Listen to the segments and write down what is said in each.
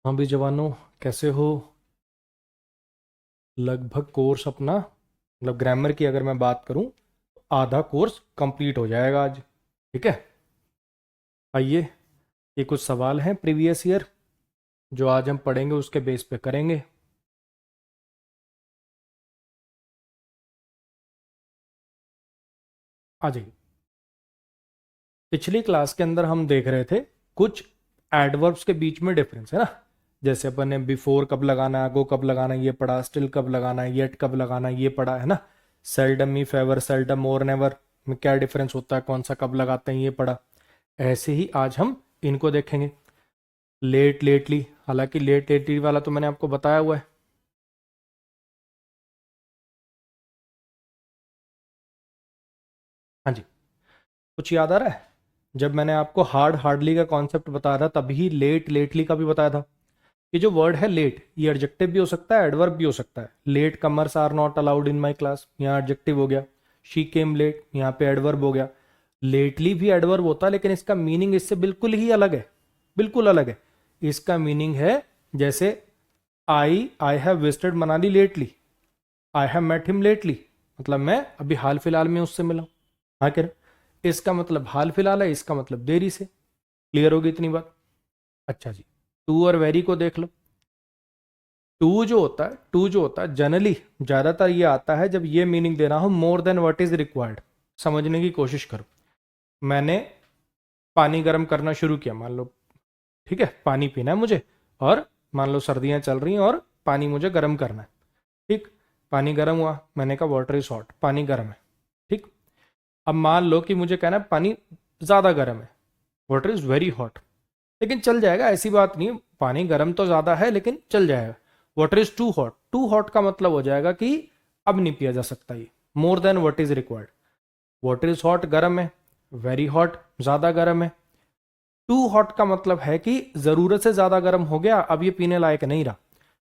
हाँ भी जवानों, कैसे हो? लगभग कोर्स अपना मतलब ग्रामर की अगर मैं बात करूं तो आधा कोर्स कंप्लीट हो जाएगा आज। ठीक है, आइए, ये कुछ सवाल हैं प्रीवियस ईयर जो आज हम पढ़ेंगे, उसके बेस पे करेंगे। आ जाइए। पिछली क्लास के अंदर हम देख रहे थे कुछ एडवर्ब्स के बीच में डिफरेंस है ना। जैसे अपन ने बिफोर कब लगाना है, गो कब लगाना है ये पढ़ा, स्टिल कब लगाना है, येट कब लगाना है ये पढ़ा है ना। सेल्डम मी फेवर, सेल्डम और नेवर में क्या डिफरेंस होता है, कौन सा कब लगाते हैं ये पढ़ा। ऐसे ही आज हम इनको देखेंगे। लेट लेटली, हालांकि लेट लेटली वाला तो मैंने आपको बताया हुआ है। हाँ जी, कुछ याद आ रहा है? जब मैंने आपको हार्ड हार्डली का कॉन्सेप्ट बताया था तभी लेट लेटली का भी बताया था। ये जो वर्ड है लेट, ये एडजेक्टिव भी हो सकता है, एडवर्ब भी हो सकता है। Late comers are not allowed in my class, यहाँ एडजेक्टिव हो गया। शी केम लेट, यहाँ पे एडवर्ब हो गया। लेटली भी एडवर्ब होता है, लेकिन इसका मीनिंग इससे बिल्कुल ही अलग है, बिल्कुल अलग है। इसका मीनिंग है जैसे I have visited Manali lately, I have met him lately, मतलब मैं अभी हाल फिलहाल में उससे मिला हूं। हाँ कह रहे, इसका मतलब हाल फिलहाल है, इसका मतलब देरी से। क्लियर होगी इतनी बात? अच्छा जी, टू और वेरी को देख लो। टू जो होता है जनरली ज्यादातर ये आता है जब ये मीनिंग देना हो more than what is required. समझने की कोशिश करो। मैंने पानी गर्म करना शुरू किया, मान लो, ठीक है, पानी पीना है मुझे, और मान लो सर्दियां चल रही हैं और पानी मुझे गर्म करना है। ठीक, पानी गर्म हुआ, मैंने कहा वाटर इज हॉट, पानी गर्म है। ठीक, अब मान लो कि मुझे कहना है पानी ज़्यादा गर्म है, वाटर इज़ वेरी हॉट। लेकिन चल जाएगा, ऐसी बात नहीं है, पानी गर्म तो ज़्यादा है लेकिन चल जाएगा। Water is too hot, too hot का मतलब हो जाएगा कि अब नहीं पिया जा सकता ये, more than what is required. Water is hot गर्म है, वेरी हॉट ज़्यादा गर्म है। टू हॉट का मतलब है कि ज़रूरत से ज़्यादा गर्म हो गया, अब ये पीने लायक नहीं रहा।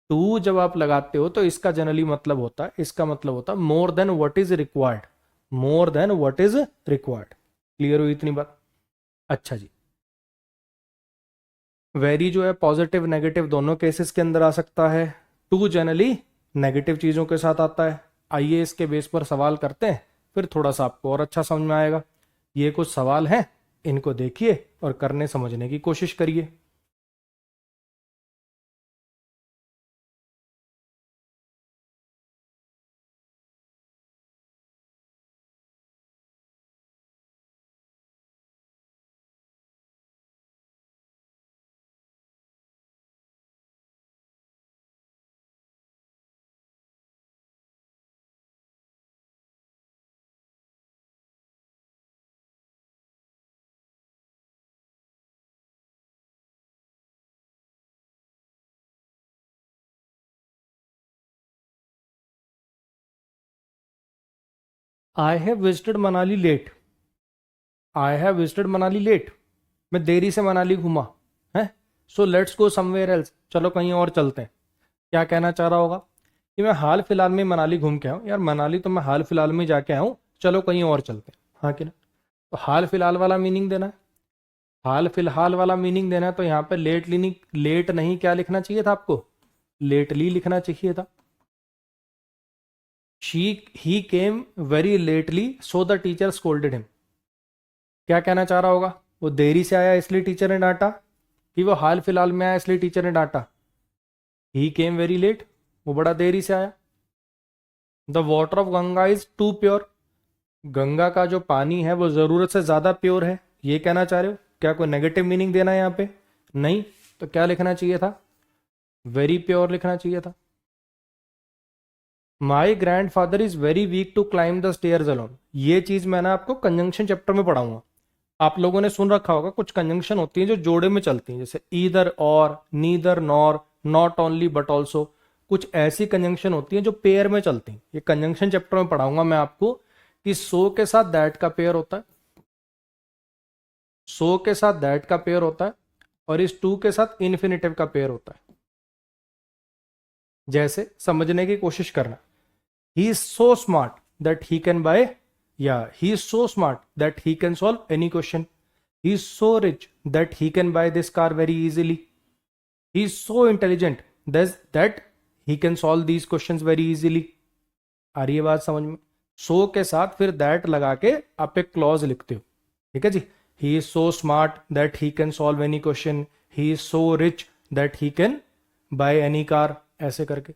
टू जब आप लगाते हो तो इसका जनरली मतलब होता है, इसका मतलब होता है more than what is required, more than what is required. Clear हुई इतनी बात? अच्छा जी, वेरी जो है पॉजिटिव नेगेटिव दोनों केसेस के अंदर आ सकता है। टू जनरली नेगेटिव चीज़ों के साथ आता है। आइए इसके बेस पर सवाल करते हैं, फिर थोड़ा सा आपको और अच्छा समझ में आएगा। ये कुछ सवाल हैं, इनको देखिए और करने समझने की कोशिश करिए। I have visited Manali late, I have visited Manali late, मैं देरी से मनाली घूमा है। So let's go somewhere else, चलो कहीं और चलते हैं। क्या कहना चाह रहा होगा कि मैं हाल फिलहाल में मनाली घूम के आऊँ, यार मनाली तो मैं हाल फिलहाल में जाके आऊँ, चलो कहीं और चलते हैं। हाँ कि ना? तो हाल फिलहाल वाला मीनिंग देना है, हाल फिलहाल वाला मीनिंग देना है, तो यहाँ पे लेटली नहीं, लेट नहीं, क्या लिखना चाहिए था आपको? लेटली लिखना चाहिए था। She he came very lately so the teacher scolded him. क्या कहना चाह रहा होगा? वो देरी से आया इसलिए टीचर ने डांटा, कि वो हाल फिलहाल में आया इसलिए टीचर ने डांटा? ही केम वेरी लेट, वो बड़ा देरी से आया। The water of Ganga is too pure, Ganga का जो पानी है वो जरूरत से ज्यादा प्योर है, ये कहना चाह रहे हो? क्या कोई नेगेटिव मीनिंग देना है यहाँ पे? नहीं। तो क्या लिखना चाहिए था? वेरी प्योर लिखना चाहिए था। My grand father is very weak to climb the stairs alone, ये चीज मैं ना आपको कंजंक्शन चैप्टर में पढ़ाऊंगा। आप लोगों ने सुन रखा होगा कुछ कंजंक्शन होती है जो जोड़े में चलती हैं, जैसे ईदर और, neither nor, not only but also. कुछ ऐसी कंजंक्शन होती हैं जो पेयर में चलती हैं, ये कंजंक्शन चैप्टर में पढ़ाऊंगा मैं आपको कि सो के साथ दैट का पेयर होता है, सो के साथ दैट का पेयर होता है, और इस टू के साथ इन्फिनेटिव का पेयर होता है। जैसे समझने की कोशिश करना, he is so smart that he can buy, या he is so smart that he can solve any question, he is so rich that he can buy this car very easily. He is so intelligent that he can solve these questions very easily. आ रही है बात समझ में? सो के साथ फिर that लगा के आप एक क्लॉज लिखते हो, ठीक है जी। He is so smart that he can solve any question, he is so rich that he can buy any car, ऐसे करके।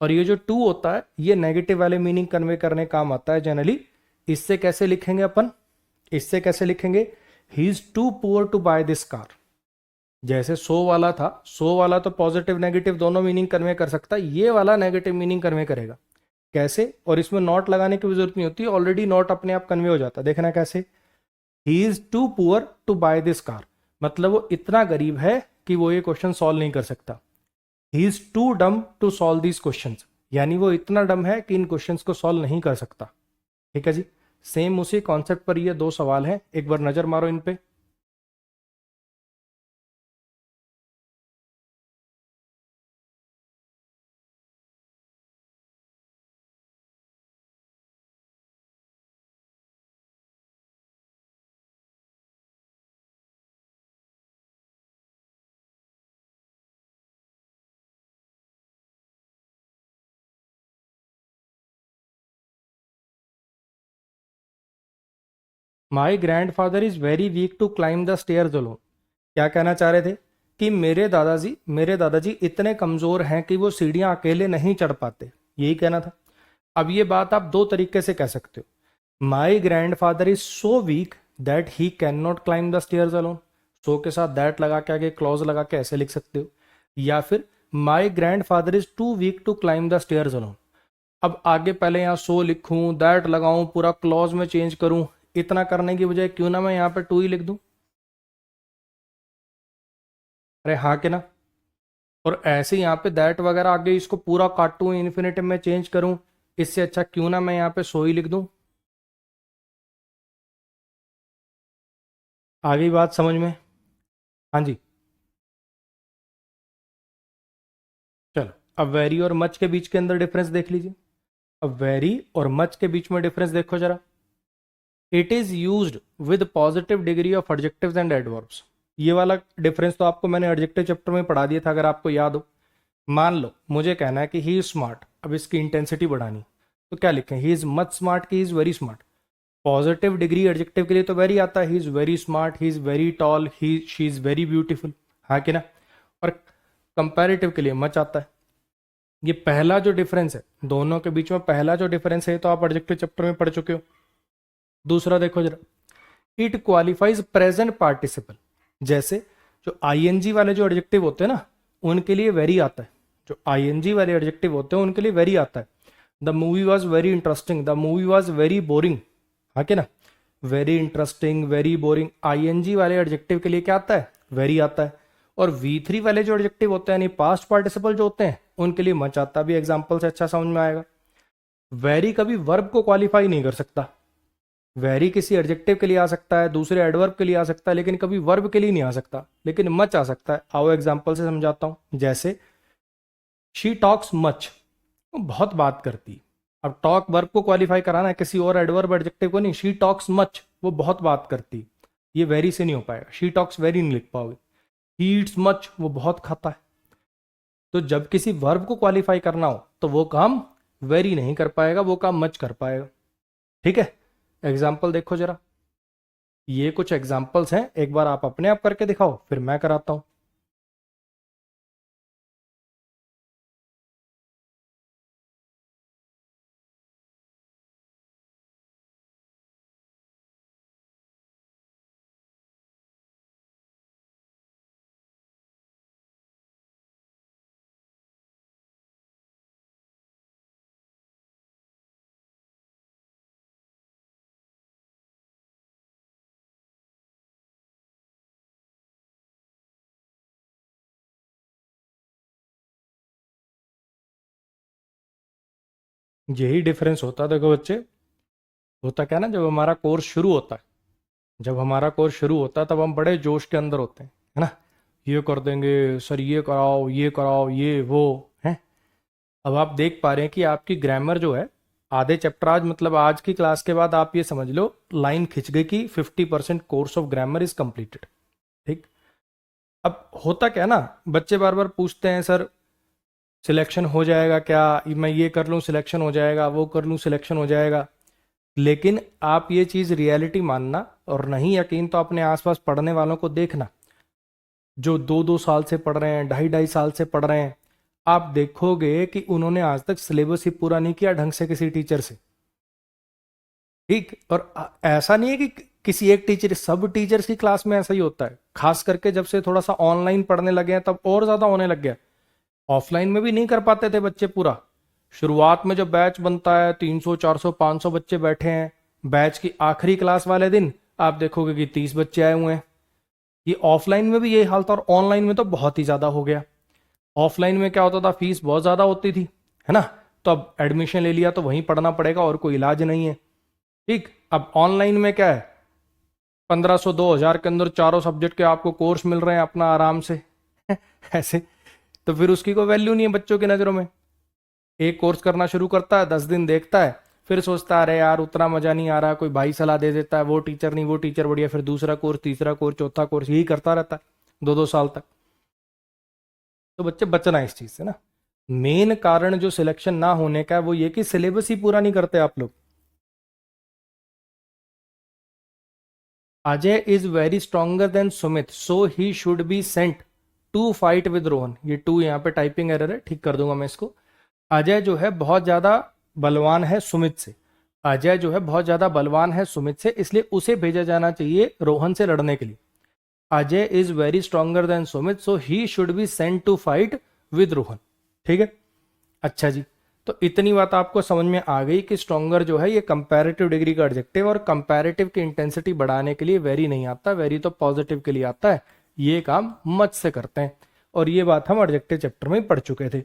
और ये जो टू होता है ये नेगेटिव वाले मीनिंग कन्वे करने काम आता है जनरली। इससे कैसे लिखेंगे अपन? इससे कैसे लिखेंगे? He is too poor to buy this car. जैसे सो वाला था, सो वाला तो पॉजिटिव नेगेटिव दोनों मीनिंग कन्वे कर सकता है, ये वाला नेगेटिव मीनिंग कन्वे करेगा। कैसे? और इसमें नॉट लगाने की भी जरूरत नहीं होती, ऑलरेडी नॉट अपने आप कन्वे हो जाता है। देखना कैसे। He is too poor to buy this car, मतलब वो इतना गरीब है कि वो ये क्वेश्चन सॉल्व नहीं कर सकता। ही इज टू डम टू सॉल्व दीज क्वेश्चन, यानी वो इतना डम है कि इन क्वेश्चंस को सॉल्व नहीं कर सकता। ठीक है जी। सेम उसी कॉन्सेप्ट पर ये दो सवाल हैं, एक बार नजर मारो इन पे। My grand father is very weak to climb the stairs alone. क्या कहना चाह रहे थे? कि मेरे दादाजी इतने कमजोर हैं कि वो सीढ़ियां अकेले नहीं चढ़ पाते, यही कहना था। अब ये बात आप दो तरीके से कह सकते हो। My grand father is so weak that he can not climb the stairs alone, so के साथ दैट लगा के आगे क्लॉज लगा के ऐसे लिख सकते हो। या फिर my grand father is too weak to climb the stairs alone. अब आगे पहले यहाँ सो लिखूं, दैट लगाऊं, पूरा क्लॉज में चेंज करूं, इतना करने की बजाय क्यों ना मैं यहाँ पे टू ही लिख दूं? अरे हाँ के ना। और ऐसे यहाँ पे दैट वगैरह आगे इसको पूरा काटूं, इन्फिनेटिव में चेंज करूं, इससे अच्छा क्यों ना मैं यहाँ पे सो ही लिख दूं। आ गई बात समझ में? हाँ जी। चलो अब वेरी और मच के बीच के अंदर डिफरेंस देख लीजिए। अब वेरी और मच के बीच में डिफरेंस देखो जरा। It is used with positive degree of adjectives and adverbs. ये वाला डिफरेंस तो आपको मैंने एडजेक्टिव चैप्टर में पढ़ा दिया था, अगर आपको याद हो। मान लो मुझे कहना है कि ही इज स्मार्ट, अब इसकी इंटेंसिटी बढ़ानी, तो क्या लिखें? ही इज मच स्मार्ट कि he is very smart? Positive degree adjective के लिए तो वेरी आता है, he is very smart, he is very tall, he she is very beautiful, हाँ कि ना। और कंपैरेटिव के लिए मच आता है। ये पहला जो डिफरेंस है दोनों के बीच में, पहला जो डिफरेंस है तो आप एडजेक्टिव चैप्टर में पढ़ चुके हो। दूसरा देखो जरा, इट क्वालिफाइज प्रेजेंट पार्टिसिपल। जैसे जो आईएनजी वाले जो एडजेक्टिव होते हैं ना, उनके लिए वेरी आता है। जो आईएनजी वाले एडजेक्टिव होते हैं उनके लिए वेरी आता है। The movie was very interesting, the movie was very boring, हाँ कि ना। Very interesting, very boring, ING वाले एडजेक्टिव के लिए क्या आता है? वेरी आता है। और V3 वाले जो एडजेक्टिव होते हैं यानी पास्ट पार्टिसिपल जो होते हैं, उनके लिए मच आता भी। एग्जाम्पल से अच्छा समझ में आएगा। वेरी कभी वर्ब को क्वालिफाई नहीं कर सकता। वेरी किसी एडजेक्टिव के लिए आ सकता है, दूसरे एडवर्ब के लिए आ सकता है, लेकिन कभी वर्ब के लिए नहीं आ सकता। लेकिन मच आ सकता है। आओ एग्जाम्पल से समझाता हूं। जैसे शी टॉक्स मच, वो बहुत बात करती। अब टॉक वर्ब को क्वालिफाई कराना है, किसी और एडवर्ब एडजेक्टिव को नहीं। शी टॉक्स मच, वो बहुत बात करती, ये वेरी से नहीं हो पाएगा। शी टॉक्स वेरी नहीं लिख पाओगे। ही ईट्स मच, वो बहुत खाता है। तो जब किसी वर्ब को क्वालिफाई करना हो तो वो काम वेरी नहीं कर पाएगा, वो काम मच कर पाएगा। ठीक है। एग्जाम्पल देखो जरा। ये कुछ एग्जाम्पल्स हैं, एक बार आप अपने आप करके दिखाओ, फिर मैं कराता हूं। यही डिफरेंस होता है, देखो बच्चे। होता क्या ना, जब हमारा कोर्स शुरू होता है, जब हमारा कोर्स शुरू होता है तब हम बड़े जोश के अंदर होते हैं, है ना। ये कर देंगे सर, ये कराओ, ये कराओ, ये वो है। अब आप देख पा रहे हैं कि आपकी ग्रामर जो है, आधे चैप्टर आज, मतलब आज की क्लास के बाद आप ये समझ लो लाइन खिंच गई कि 50% course of grammar is completed. ठीक। अब होता क्या ना, बच्चे बार बार पूछते हैं सर सिलेक्शन हो जाएगा क्या, मैं ये कर लूँ सिलेक्शन हो जाएगा, वो कर लूँ सिलेक्शन हो जाएगा। लेकिन आप ये चीज़ रियलिटी मानना, और नहीं यकीन तो अपने आसपास पढ़ने वालों को देखना, जो 2-2 साल से पढ़ रहे हैं, 2.5-2.5 साल से पढ़ रहे हैं, आप देखोगे कि उन्होंने आज तक सिलेबस ही पूरा नहीं किया ढंग से किसी टीचर से। ठीक, और ऐसा नहीं है कि किसी एक टीचर, सब टीचर्स की क्लास में ऐसा ही होता है। खास करके जब से थोड़ा सा ऑनलाइन पढ़ने लगे हैं तब और ज्यादा होने लग गया। ऑफलाइन में भी नहीं कर पाते थे बच्चे पूरा। शुरुआत में जब बैच बनता है 300 400 500 बच्चे बैठे हैं, बैच की आखिरी क्लास वाले दिन आप देखोगे कि 30 बच्चे आए हुए हैं। ये ऑफलाइन में भी यही हाल था, और ऑनलाइन में तो बहुत ही ज्यादा हो गया। ऑफलाइन में क्या होता था, फीस बहुत ज्यादा होती थी, है ना। तो अब एडमिशन ले लिया तो वहीं पढ़ना पड़ेगा और कोई इलाज नहीं है। ठीक, अब ऑनलाइन में क्या है, 1500 2000 के अंदर चारों सब्जेक्ट के आपको कोर्स मिल रहे हैं अपना आराम से। ऐसे तो फिर उसकी कोई वैल्यू नहीं है बच्चों की नज़रों में। एक कोर्स करना शुरू करता है, 10 दिन देखता है, फिर सोचता है अरे यार उतना मजा नहीं आ रहा, कोई भाई सलाह दे देता है, वो टीचर नहीं वो टीचर बढ़िया, फिर दूसरा कोर्स तीसरा कोर्स चौथा कोर्स, यही करता रहता है 2-2 साल तक। तो बच्चे बचना इस चीज से ना। मेन कारण जो सिलेक्शन ना होने का है वो ये कि सिलेबस ही पूरा नहीं करते आप लोग। Ajay is very stronger than Sumit so he should be sent to fight with Rohan. ये टू यहाँ पे टाइपिंग एरर है, ठीक कर दूंगा मैं इसको। अजय जो है बहुत ज्यादा बलवान है सुमित से, अजय जो है बहुत ज्यादा बलवान है सुमित से, इसलिए उसे भेजा जाना चाहिए रोहन से लड़ने के लिए। Ajay is very stronger than Sumit so he should be sent to fight with Rohan. ठीक है, अच्छा जी। तो इतनी बात आपको समझ में आ गई कि स्ट्रोंगर जो है ये कंपैरेटिव डिग्री का एडजेक्टिव, और कंपैरेटिव की इंटेंसिटी बढ़ाने के लिए वेरी नहीं आता, वेरी तो पॉजिटिव के लिए आता है। ये काम मच से करते हैं, और ये बात हम एडजेक्टिव चैप्टर में पढ़ चुके थे।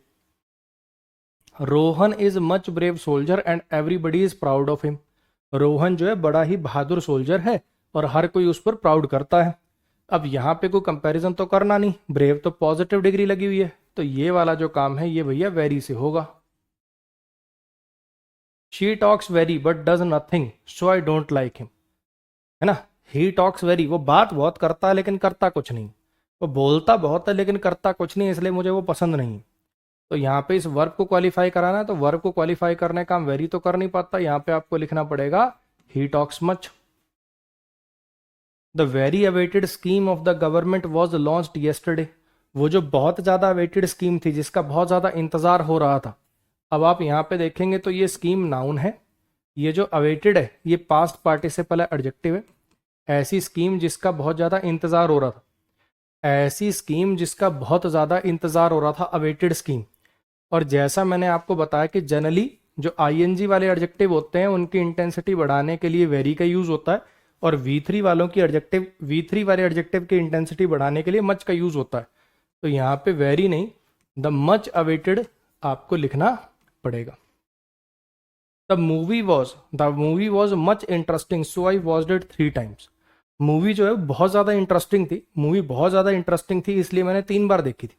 Rohan is much brave soldier and everybody is proud of him. Rohan जो है बड़ा ही बहादुर सोल्जर है और हर कोई उस पर प्राउड करता है। अब यहाँ पे कोई कंपैरिजन तो करना नहीं, ब्रेव तो पॉजिटिव डिग्री लगी हुई है, तो ये वाला जो काम है ये भैया वेरी से होगा। She talks very but does nothing so I don't like him, है ना। ही टॉक्स वेरी, वो बात बहुत करता है लेकिन करता कुछ नहीं। वो बोलता बहुत है लेकिन करता कुछ नहीं, इसलिए मुझे वो पसंद नहीं। तो यहाँ पे इस वर्ब को क्वालिफाई कराना है, तो वर्ब को क्वालिफाई करने का हम वेरी तो कर नहीं पाता, यहाँ पे आपको लिखना पड़ेगा he talks much. The very awaited scheme of the government was launched yesterday. वो जो बहुत ज्यादा अवेटेड स्कीम थी जिसका बहुत ज्यादा इंतजार हो रहा था, अब आप यहाँ पे देखेंगे तो ये स्कीम नाउन है, ये जो अवेटेड है ये पास्ट पार्टिसिपल है एडजेक्टिव है। ऐसी स्कीम जिसका बहुत ज़्यादा इंतज़ार हो रहा था, ऐसी स्कीम जिसका बहुत ज़्यादा इंतज़ार हो रहा था, अवेटेड स्कीम। और जैसा मैंने आपको बताया कि जनरली जो आईएनजी वाले एडजेक्टिव होते हैं उनकी इंटेंसिटी बढ़ाने के लिए वेरी का यूज़ होता है, और वी3 वालों की एडजेक्टिव, वी3 वाले एडजेक्टिव की इंटेंसिटी बढ़ाने के लिए मच का यूज़ होता है। तो यहाँ पे वेरी नहीं, द मच अवेटेड आपको लिखना पड़ेगा। The movie was much interesting so I watched it 3 times। Movie जो है बहुत ज़्यादा इंटरेस्टिंग थी, मूवी बहुत ज़्यादा इंटरेस्टिंग थी इसलिए मैंने 3 बार देखी थी।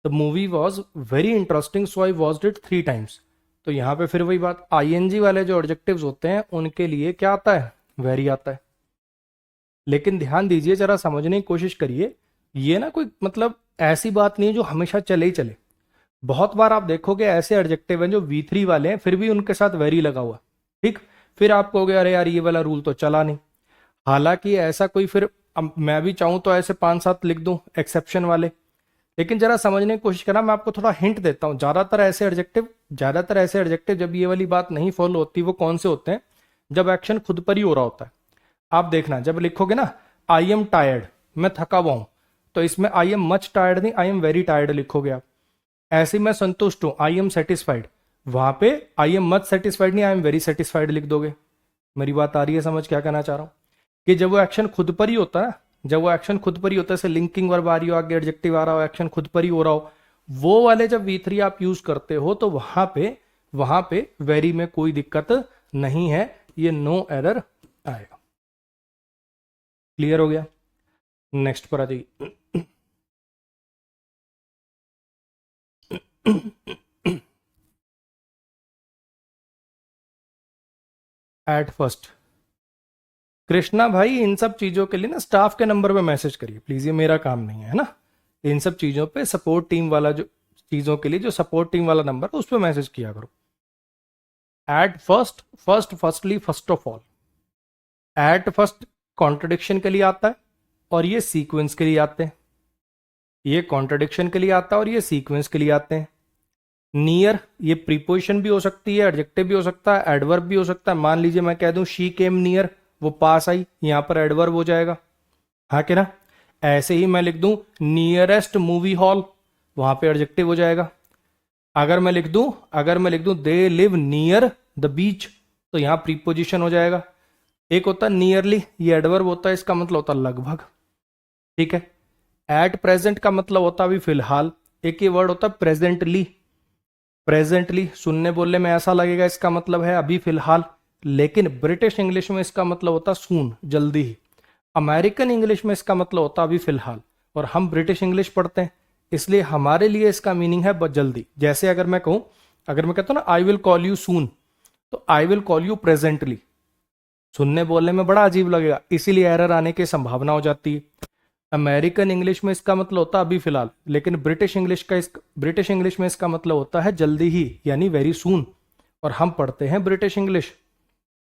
The movie was very interesting so I watched it 3 times। तो यहाँ पे फिर वही बात, आईएनजी वाले जो एडजेक्टिव्स होते हैं उनके लिए क्या आता है, वेरी आता है। लेकिन ध्यान दीजिए, जरा समझने की कोशिश करिए, ये ना कोई मतलब ऐसी बात नहीं है जो हमेशा चले ही चले। बहुत बार आप देखोगे ऐसे एडजेक्टिव हैं जो वी3 वाले हैं फिर भी उनके साथ वेरी लगा हुआ। ठीक, फिर आप कहोगे अरे यार ये वाला रूल तो चला नहीं। हालांकि ऐसा कोई फिर, अब मैं भी चाहूं तो ऐसे 5-7 लिख दूं एक्सेप्शन वाले, लेकिन जरा समझने की कोशिश करना, मैं आपको थोड़ा हिंट देता हूं। ज्यादातर ऐसे एडजेक्टिव जब ये वाली बात नहीं फॉलो होती वो कौन से होते हैं, जब एक्शन खुद पर ही हो रहा होता है। आप देखना जब लिखोगे ना आई एम टायर्ड, मैं थका हुआ हूं, तो इसमें आई एम मच टायर्ड नहीं, आई एम वेरी टायर्ड लिखोगे आप। ऐसे मैं संतुष्ट हूं, आई एम सेटिस्फाइड, वहां पे आई एम मच सेटिस्फाइड नहीं, आई एम वेरी सेटिस्फाइड लिख दोगे। मेरी बात आ रही है समझ, क्या कहना चाह रहा हूं? कि जब वो एक्शन खुद पर ही होता है, जब वो एक्शन खुद पर ही होता है, जैसे लिंकिंग वर्ब आ रही हो, आगे एडजेक्टिव आ रहा हो, एक्शन खुद पर ही हो रहा हो, वो वाले जब वी3 आप यूज करते हो तो वहां पे वेरी में कोई दिक्कत नहीं है, ये नो एरर आएगा। क्लियर हो गया? नेक्स्ट पर आ जाइए। एट फर्स्ट कृष्णा भाई इन सब चीजों के लिए ना स्टाफ के नंबर पे मैसेज करिए प्लीज, ये मेरा काम नहीं है ना। इन सब चीजों पे सपोर्ट टीम वाला जो चीजों के लिए जो सपोर्ट टीम वाला नंबर है उस पर मैसेज किया करो। At first, firstly, first of all. At first contradiction के लिए आता है और ये सीक्वेंस के लिए आते हैं। ये कॉन्ट्रडिक्शन के लिए आता है और ये सीक्वेंस के लिए आते हैं। नियर ये प्रीपोजिशन भी हो सकती है, एडजेक्टिव भी हो सकता है, एडवर्ब भी हो सकता है। मान लीजिए मैं कह दूं शी केम नियर, वो पास आई, यहां पर एडवर्ब हो जाएगा, हाँ कि ना। ऐसे ही मैं लिख दूं नियरेस्ट मूवी हॉल, वहां पे एडजेक्टिव हो जाएगा। अगर मैं लिख दूं they live near the beach, तो यहां प्रीपोजिशन हो जाएगा। एक होता है नियरली, ये एडवर्ब होता है, इसका मतलब होता है लगभग, ठीक है। एट प्रेजेंट का मतलब होता है अभी फिलहाल। एक ही वर्ड होता है प्रेजेंटली। प्रेजेंटली सुनने बोलने में ऐसा लगेगा इसका मतलब है अभी फिलहाल, लेकिन ब्रिटिश इंग्लिश में इसका मतलब होता है सून, जल्दी ही। अमेरिकन इंग्लिश में इसका मतलब होता है अभी फिलहाल, और हम ब्रिटिश इंग्लिश पढ़ते हैं इसलिए हमारे लिए इसका मीनिंग है जल्दी। जैसे अगर मैं कहता हूं ना I will call you soon, तो I will call you presently. सुनने बोलने में बड़ा अजीब लगेगा, इसीलिए एरर आने की संभावना हो जाती है। अमेरिकन इंग्लिश में इसका मतलब होता है अभी फिलहाल, लेकिन ब्रिटिश इंग्लिश में इसका मतलब होता है जल्दी ही, यानी वेरी सून, और हम पढ़ते हैं ब्रिटिश इंग्लिश,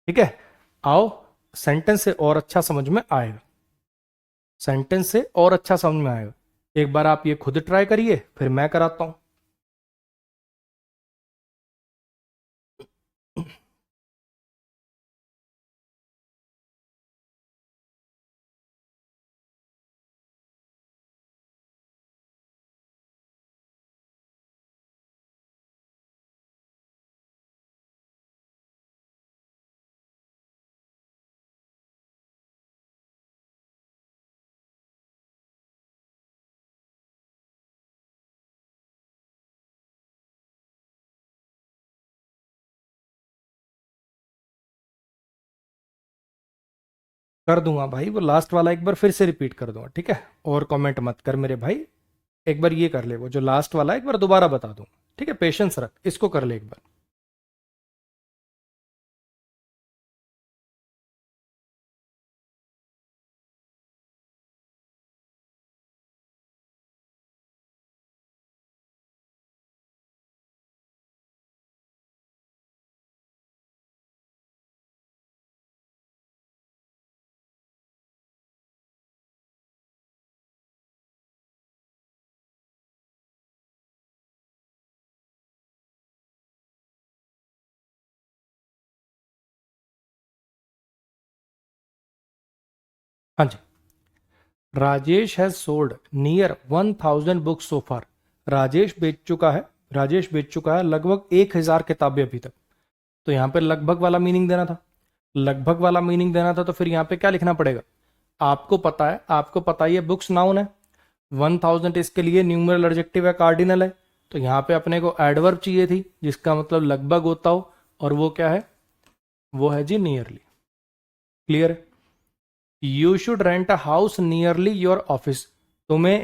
ठीक है। आओ सेंटेंस से और अच्छा समझ में आएगा, सेंटेंस से और अच्छा समझ में आएगा। एक बार आप ये खुद ट्राई करिए, फिर मैं कराता हूं। कर दूंगा भाई, वो लास्ट वाला एक बार फिर से रिपीट कर दूंगा, ठीक है। और कमेंट मत कर मेरे भाई, एक बार ये कर ले, वो जो लास्ट वाला एक बार दोबारा बता दूंगा, ठीक है। पेशेंस रख, इसको कर ले एक बार। हाँ जी। Rajesh has sold near 1000 books so far. Rajesh बेच चुका है लगभग 1000 किताबें अभी तक। तो यहां पे लगभग वाला मीनिंग देना था, तो फिर यहां पे क्या लिखना पड़ेगा। आपको पता ही है बुक्स नाउन है, 1000 इसके लिए न्यूमरल एडजेक्टिव है, कार्डिनल है। तो यहां पे अपने को एडवर्ब चाहिए थी जिसका मतलब लगभग होता हो, और वो क्या है, वो है जी nearly. Clear. You should rent a house nearly your office. तुम्हें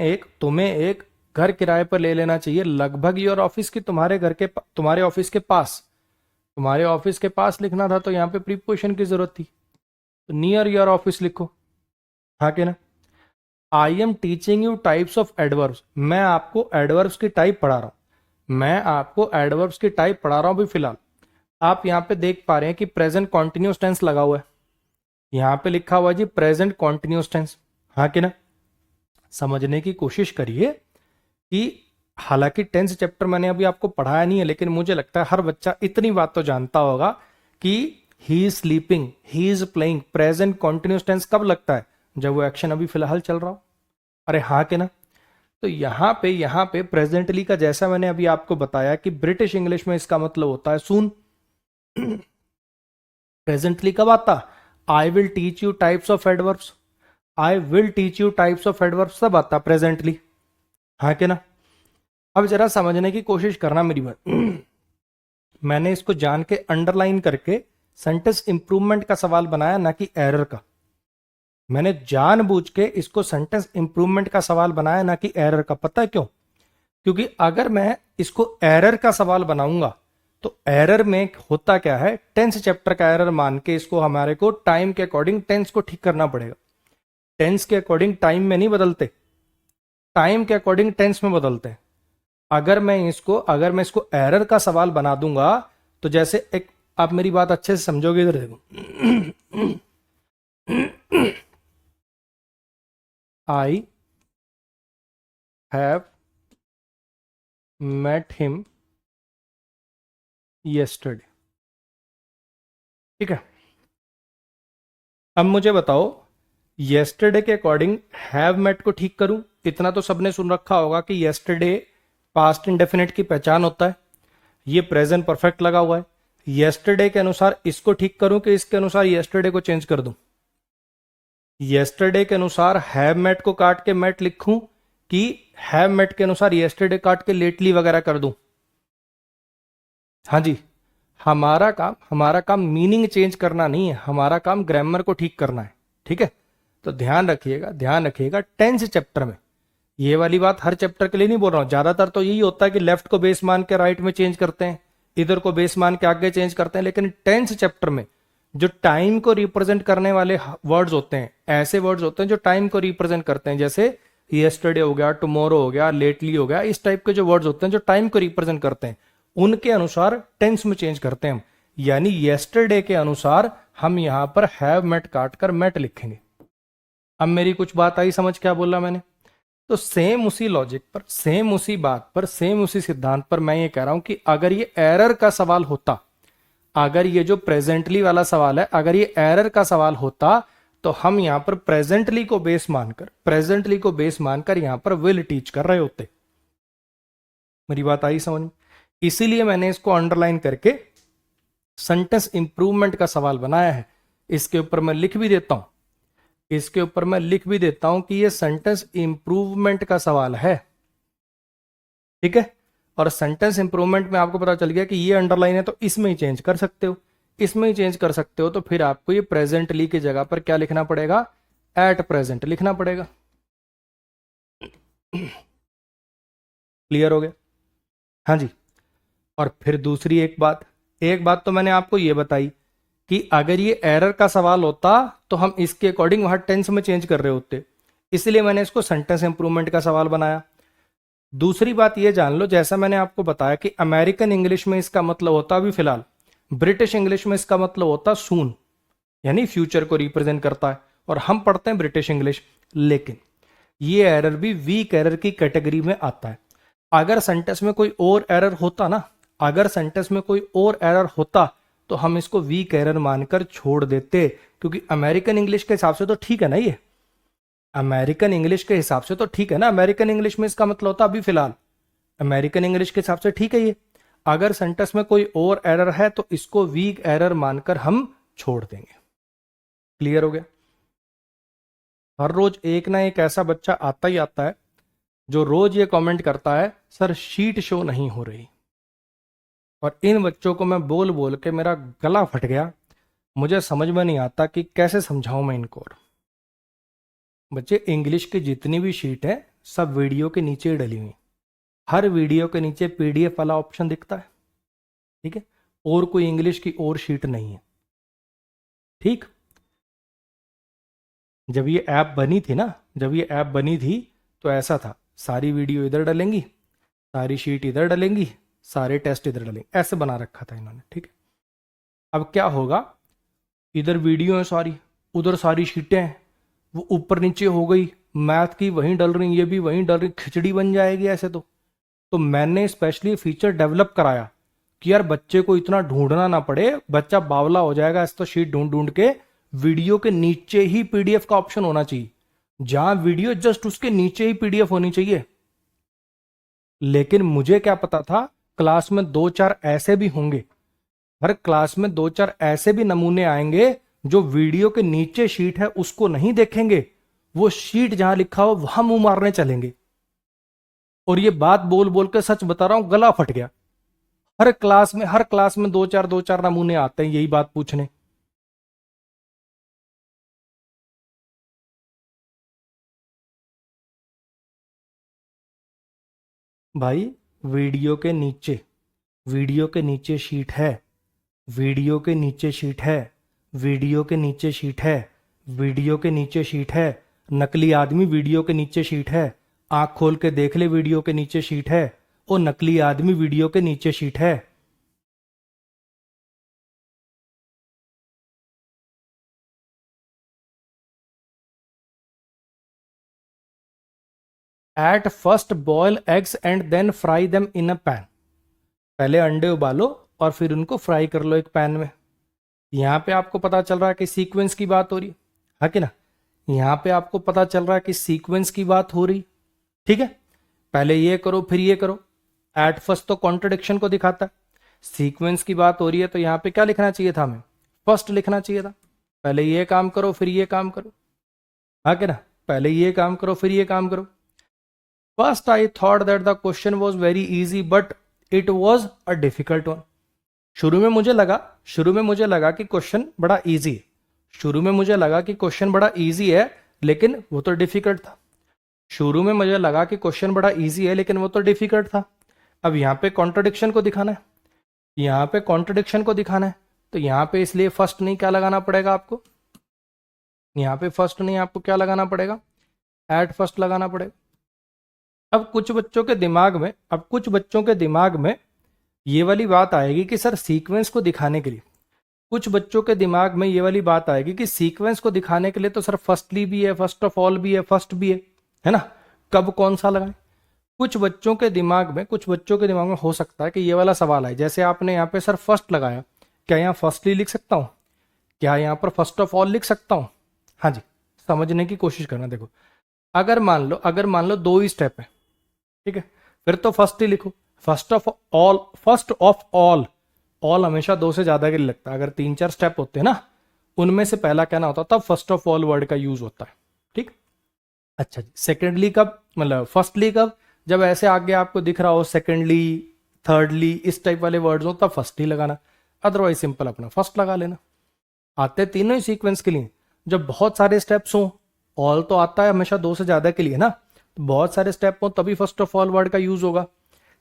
एक घर किराए पर ले लेना चाहिए लगभग योर ऑफिस की, तुम्हारे ऑफिस के पास। तुम्हारे ऑफिस के पास लिखना था तो यहाँ पे प्रीपोजिशन की जरूरत थी, तो नियर योर ऑफिस लिखो, हाँ के ना। I am teaching you types of adverbs. मैं आपको एडवर्ब्स की टाइप पढ़ा रहा हूं अभी फिलहाल। आप यहाँ पे देख पा रहे हैं कि प्रेजेंट कॉन्टिन्यूस टेंस लगा हुआ है, यहां पे लिखा हुआ है जी प्रेजेंट कॉन्टिन्यूस टेंस, हाँ कि ना। समझने की कोशिश करिए कि हालांकि टेंस चैप्टर मैंने अभी आपको पढ़ाया नहीं है, लेकिन मुझे लगता है हर बच्चा इतनी बात तो जानता होगा कि he is sleeping, he is playing, present continuous tense कब लगता है, जब वो एक्शन अभी फिलहाल चल रहा हो। अरे हाँ कि ना। तो यहां पे प्रेजेंटली का जैसा मैंने अभी आपको बताया कि ब्रिटिश इंग्लिश में इसका मतलब होता है सून। प्रेजेंटली कब आता, I will teach you types of adverbs, सब आता प्रेजेंटली, हाँ कि ना। अब जरा समझने की कोशिश करना मेरी बात। मैंने इसको जान के अंडरलाइन करके सेंटेंस इंप्रूवमेंट का सवाल बनाया, ना कि एरर का। मैंने जानबूझ के इसको सेंटेंस इंप्रूवमेंट का सवाल बनाया, ना कि एरर का। पता है क्यों? क्योंकि अगर मैं इसको एरर का सवाल बनाऊंगा तो एरर में होता क्या है, टेंस चैप्टर का एरर मान के इसको हमारे को टाइम के अकॉर्डिंग टेंस को ठीक करना पड़ेगा। टेंस के अकॉर्डिंग टाइम में नहीं बदलते, टाइम के अकॉर्डिंग टेंस में बदलते हैं। अगर मैं इसको एरर का सवाल बना दूंगा, तो जैसे एक, आप मेरी बात अच्छे से समझोगे, इधर देखो। I have met him yesterday। ठीक है, अब मुझे बताओ, yesterday के अकॉर्डिंग have met को ठीक करूं। इतना तो सबने सुन रखा होगा कि yesterday पास्ट इंडेफिनिट की पहचान होता है, ये प्रेजेंट परफेक्ट लगा हुआ है। yesterday के अनुसार इसको ठीक करूं कि इसके अनुसार yesterday को चेंज कर दूं? yesterday के अनुसार have met को काट के met लिखूं कि have met के अनुसार yesterday काट के lately वगैरह कर दूं? हाँ जी, हमारा काम मीनिंग चेंज करना नहीं है, हमारा काम ग्रामर को ठीक करना है। ठीक है, तो ध्यान रखिएगा टेंस चैप्टर में, ये वाली बात हर चैप्टर के लिए नहीं बोल रहा हूं, ज्यादातर तो यही होता है कि लेफ्ट को बेस मान के राइट में चेंज करते हैं, इधर को बेस मान के आगे चेंज करते हैं। लेकिन टेंस चैप्टर में जो टाइम को रिप्रेजेंट करने वाले वर्ड्स होते हैं, ऐसे वर्ड्स होते हैं जो टाइम को रिप्रेजेंट करते हैं, जैसे यस्टरडे हो गया, टुमारो हो गया, लेटली हो गया, इस टाइप के जो वर्ड्स होते हैं जो टाइम को रिप्रेजेंट करते हैं, उनके अनुसार टेंस में चेंज करते हैं हम। यानी यस्टरडे के अनुसार हम यहां पर हैव मेट काट कर मेट लिखेंगे। अब मेरी कुछ बात आई समझ, क्या बोला मैंने? तो सेम उसी लॉजिक पर, सेम उसी बात पर, सेम उसी सिद्धांत पर मैं ये कह रहा हूं कि अगर ये एरर का सवाल होता, अगर ये जो प्रेजेंटली वाला सवाल है, अगर ये एरर का सवाल होता, तो हम यहां पर प्रेजेंटली को बेस मानकर यहां पर विल टीच कर रहे होते। मेरी बात आई समझ में? इसीलिए मैंने इसको अंडरलाइन करके सेंटेंस इंप्रूवमेंट का सवाल बनाया है। इसके ऊपर मैं लिख भी देता हूं कि ये सेंटेंस इंप्रूवमेंट का सवाल है। ठीक है, और सेंटेंस इंप्रूवमेंट में आपको पता चल गया कि ये अंडरलाइन है, तो इसमें ही चेंज कर सकते हो, तो फिर आपको ये प्रेजेंटली की जगह पर क्या लिखना पड़ेगा? एट प्रेजेंट लिखना पड़ेगा। क्लियर हो गया? हाँ जी। और फिर दूसरी एक बात तो मैंने आपको ये बताई कि अगर ये एरर का सवाल होता तो हम इसके अकॉर्डिंग वहां टेंस में चेंज कर रहे होते, इसलिए मैंने इसको सेंटेंस इंप्रूवमेंट का सवाल बनाया। दूसरी बात ये जान लो, जैसा मैंने आपको बताया कि अमेरिकन इंग्लिश में इसका मतलब होता अभी फिलहाल, ब्रिटिश इंग्लिश में इसका मतलब होता सून, यानी फ्यूचर को रिप्रेजेंट करता है, और हम पढ़ते हैं ब्रिटिश इंग्लिश। लेकिन ये एरर भी वीक एरर की कैटेगरी में आता है। अगर सेंटेंस में कोई और एरर होता तो हम इसको वीक एरर मानकर छोड़ देते, क्योंकि अमेरिकन इंग्लिश के हिसाब से तो ठीक है ना, ये अमेरिकन इंग्लिश के हिसाब से तो ठीक है ना, अमेरिकन इंग्लिश में इसका मतलब होता अभी फिलहाल, अमेरिकन इंग्लिश के हिसाब से ठीक है ये। अगर सेंटेंस में कोई और एरर है तो इसको वीक एरर मानकर हम छोड़ देंगे। क्लियर हो गया? हर रोज एक ना एक ऐसा बच्चा आता ही आता है जो रोज ये कमेंट करता है, सर शीट शो नहीं हो रही। और इन बच्चों को मैं बोल बोल के मेरा गला फट गया, मुझे समझ में नहीं आता कि कैसे समझाऊं मैं इनको। और बच्चे, इंग्लिश की जितनी भी शीट है सब वीडियो के नीचे ही डली हुई, हर वीडियो के नीचे पीडीएफ वाला ऑप्शन दिखता है। ठीक है, और कोई इंग्लिश की और शीट नहीं है। ठीक, जब ये ऐप बनी थी तो ऐसा था, सारी वीडियो इधर डलेंगी, सारी शीट इधर डलेंगी, सारे टेस्ट इधर डलेंगे, ऐसे बना रखा था इन्होंने। ठीक है, अब क्या होगा, इधर वीडियो है सारी, उधर सारी शीटें हैं, वो ऊपर नीचे हो गई, मैथ की वहीं डल रही, ये भी वहीं डल रही, खिचड़ी बन जाएगी ऐसे। तो मैंने स्पेशली फीचर डेवलप कराया कि यार बच्चे को इतना ढूंढना ना पड़े, बच्चा बावला हो जाएगा ऐसे तो शीट ढूंढ ढूंढ के। वीडियो के नीचे ही पीडीएफ का ऑप्शन होना चाहिए, जहां वीडियो जस्ट उसके नीचे ही पीडीएफ होनी चाहिए। लेकिन मुझे क्या पता था, क्लास में दो चार ऐसे भी होंगे, हर क्लास में दो चार ऐसे भी नमूने आएंगे जो वीडियो के नीचे शीट है उसको नहीं देखेंगे, वो शीट जहां लिखा हो वहां मुंह मारने चलेंगे। और ये बात बोल बोल के सच बता रहा हूं, गला फट गया। हर क्लास में दो चार नमूने आते हैं यही बात पूछने। भाई, वीडियो के नीचे वीडियो के नीचे शीट है, वीडियो के नीचे शीट है, वीडियो के नीचे शीट है, वीडियो के नीचे शीट है। नकली आदमी वीडियो के नीचे शीट है। आंख खोल के देख ले, वीडियो के नीचे शीट है। ओ नकली आदमी वीडियो के नीचे शीट है। At first boil eggs and then fry them in a pan. पहले अंडे उबालो और फिर उनको फ्राई कर लो एक पैन में। यहां पे आपको पता चल रहा है कि सीक्वेंस की बात हो रही है कि ना। यहां पे आपको पता चल रहा है कि सीक्वेंस की बात हो रही, ठीक है। पहले ये करो फिर ये करो। एट फर्स्ट तो कॉन्ट्रडिक्शन को दिखाता है। सीक्वेंस की बात हो रही है तो यहां पे क्या लिखना चाहिए था, हमें फर्स्ट लिखना चाहिए था। पहले ये काम करो फिर ये काम करो, हाँ कि ना। पहले ये काम करो फिर ये काम करो। First I thought that the question was very easy but it was a difficult one. शुरू में मुझे लगा कि क्वेश्चन बड़ा इजी है। शुरू में मुझे लगा कि क्वेश्चन बड़ा इजी है, लेकिन वो तो डिफिकल्ट था। शुरू में मुझे लगा कि क्वेश्चन बड़ा इजी है, लेकिन वो तो डिफिकल्ट था। अब यहाँ पे कॉन्ट्रडिक्शन को दिखाना है, यहाँ पे कॉन्ट्रडिक्शन को दिखाना है, तो यहाँ पे इसलिए फर्स्ट नहीं क्या लगाना पड़ेगा आपको, यहाँ पे फर्स्ट नहीं आपको क्या लगाना पड़ेगा, एट फर्स्ट लगाना पड़ेगा। अब कुछ बच्चों के दिमाग में, अब कुछ बच्चों के दिमाग में ये वाली बात आएगी कि सर सीक्वेंस को दिखाने के लिए, कुछ बच्चों के दिमाग में ये वाली बात आएगी कि सीक्वेंस को दिखाने के लिए तो सर फर्स्टली भी है, फर्स्ट ऑफ ऑल भी है, फर्स्ट भी है ना। कब कौन सा लगाएं। कुछ बच्चों के दिमाग में, कुछ बच्चों के दिमाग में हो सकता है कि ये वाला सवाल आए, जैसे आपने यहाँ पे सर फर्स्ट लगाया, क्या यहाँ फर्स्टली लिख सकता हूँ, क्या यहाँ पर फर्स्ट ऑफ ऑल लिख सकता हूँ। हाँ जी, समझने की कोशिश करना। देखो अगर मान लो दो ही स्टेप है, ठीक है, फिर तो फर्स्ट ही लिखो। First of all, first of all, all हमेशा दो से ज्यादा के लिए लगता है। अगर तीन चार स्टेप होते हैं ना, उनमें से पहला कहना होता तब फर्स्ट ऑफ ऑल वर्ड का यूज होता है, ठीक। अच्छा जी, सेकेंडली कब, मतलब फर्स्टली कब, जब ऐसे आगे आपको दिख रहा हो सेकेंडली, थर्डली, इस टाइप वाले वर्ड्स हो तब फर्स्ट ही लगाना। अदरवाइज सिंपल अपना फर्स्ट लगा लेना। आते तीनों ही सीक्वेंस के लिए। जब बहुत सारे स्टेप्स हों, ऑल तो आता है हमेशा दो से ज्यादा के लिए ना, तो बहुत सारे स्टेप हो तभी फर्स्ट ऑफ ऑल वर्ड का यूज होगा।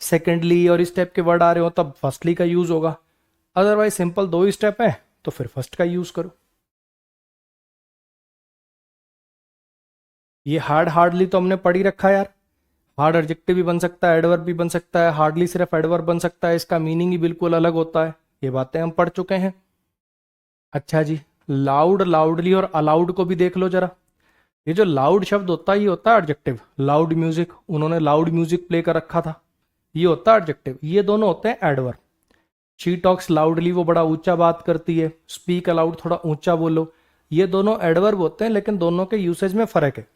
सेकेंडली और इस टाइप के वर्ड आ रहे हो तब फर्स्टली का यूज होगा। अदरवाइज सिंपल दो ही स्टेप है तो फिर फर्स्ट का यूज करो। ये हार्डली तो हमने पढ़ ही रखा है यार। हार्ड एडजेक्टिव भी बन सकता है, एडवर्ब भी बन सकता है, हार्डली सिर्फ एडवर्ब बन सकता है, इसका मीनिंग ही बिल्कुल अलग होता है। ये बातें हम पढ़ चुके हैं। अच्छा जी, लाउड, लाउडली और अलाउड को भी देख लो जरा। ये जो लाउड शब्द होता है ये होता है एडजेक्टिव। लाउड म्यूजिक, उन्होंने लाउड म्यूजिक प्ले कर रखा था, ये होता है एडजेक्टिव। ये दोनों होते हैं एडवर्ब। शी टॉक्स लाउडली, वो बड़ा ऊंचा बात करती है। स्पीक अलाउड, थोड़ा ऊंचा बोलो। ये दोनों एडवर्ब होते हैं, लेकिन दोनों के यूसेज में फर्क है।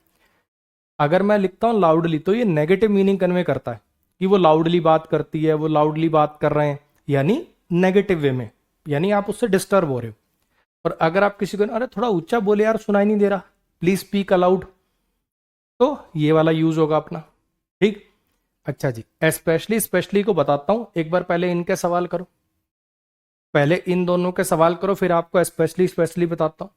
अगर मैं लिखता हूं लाउडली तो ये नेगेटिव मीनिंग कन्वे करता है कि वो लाउडली बात करती है, वो लाउडली बात कर रहे हैं, यानी नेगेटिव वे में, यानी आप उससे डिस्टर्ब हो रहे हो। और अगर आप किसी को अरे थोड़ा ऊंचा बोले यार, सुनाई नहीं दे रहा, प्लीज स्पीक अलाउड, तो ये वाला यूज होगा अपना, ठीक। अच्छा जी, स्पेशली, स्पेशली को बताता हूं, एक बार पहले इनके सवाल करो। पहले इन दोनों के सवाल करो, फिर आपको स्पेशली स्पेशली बताता हूं।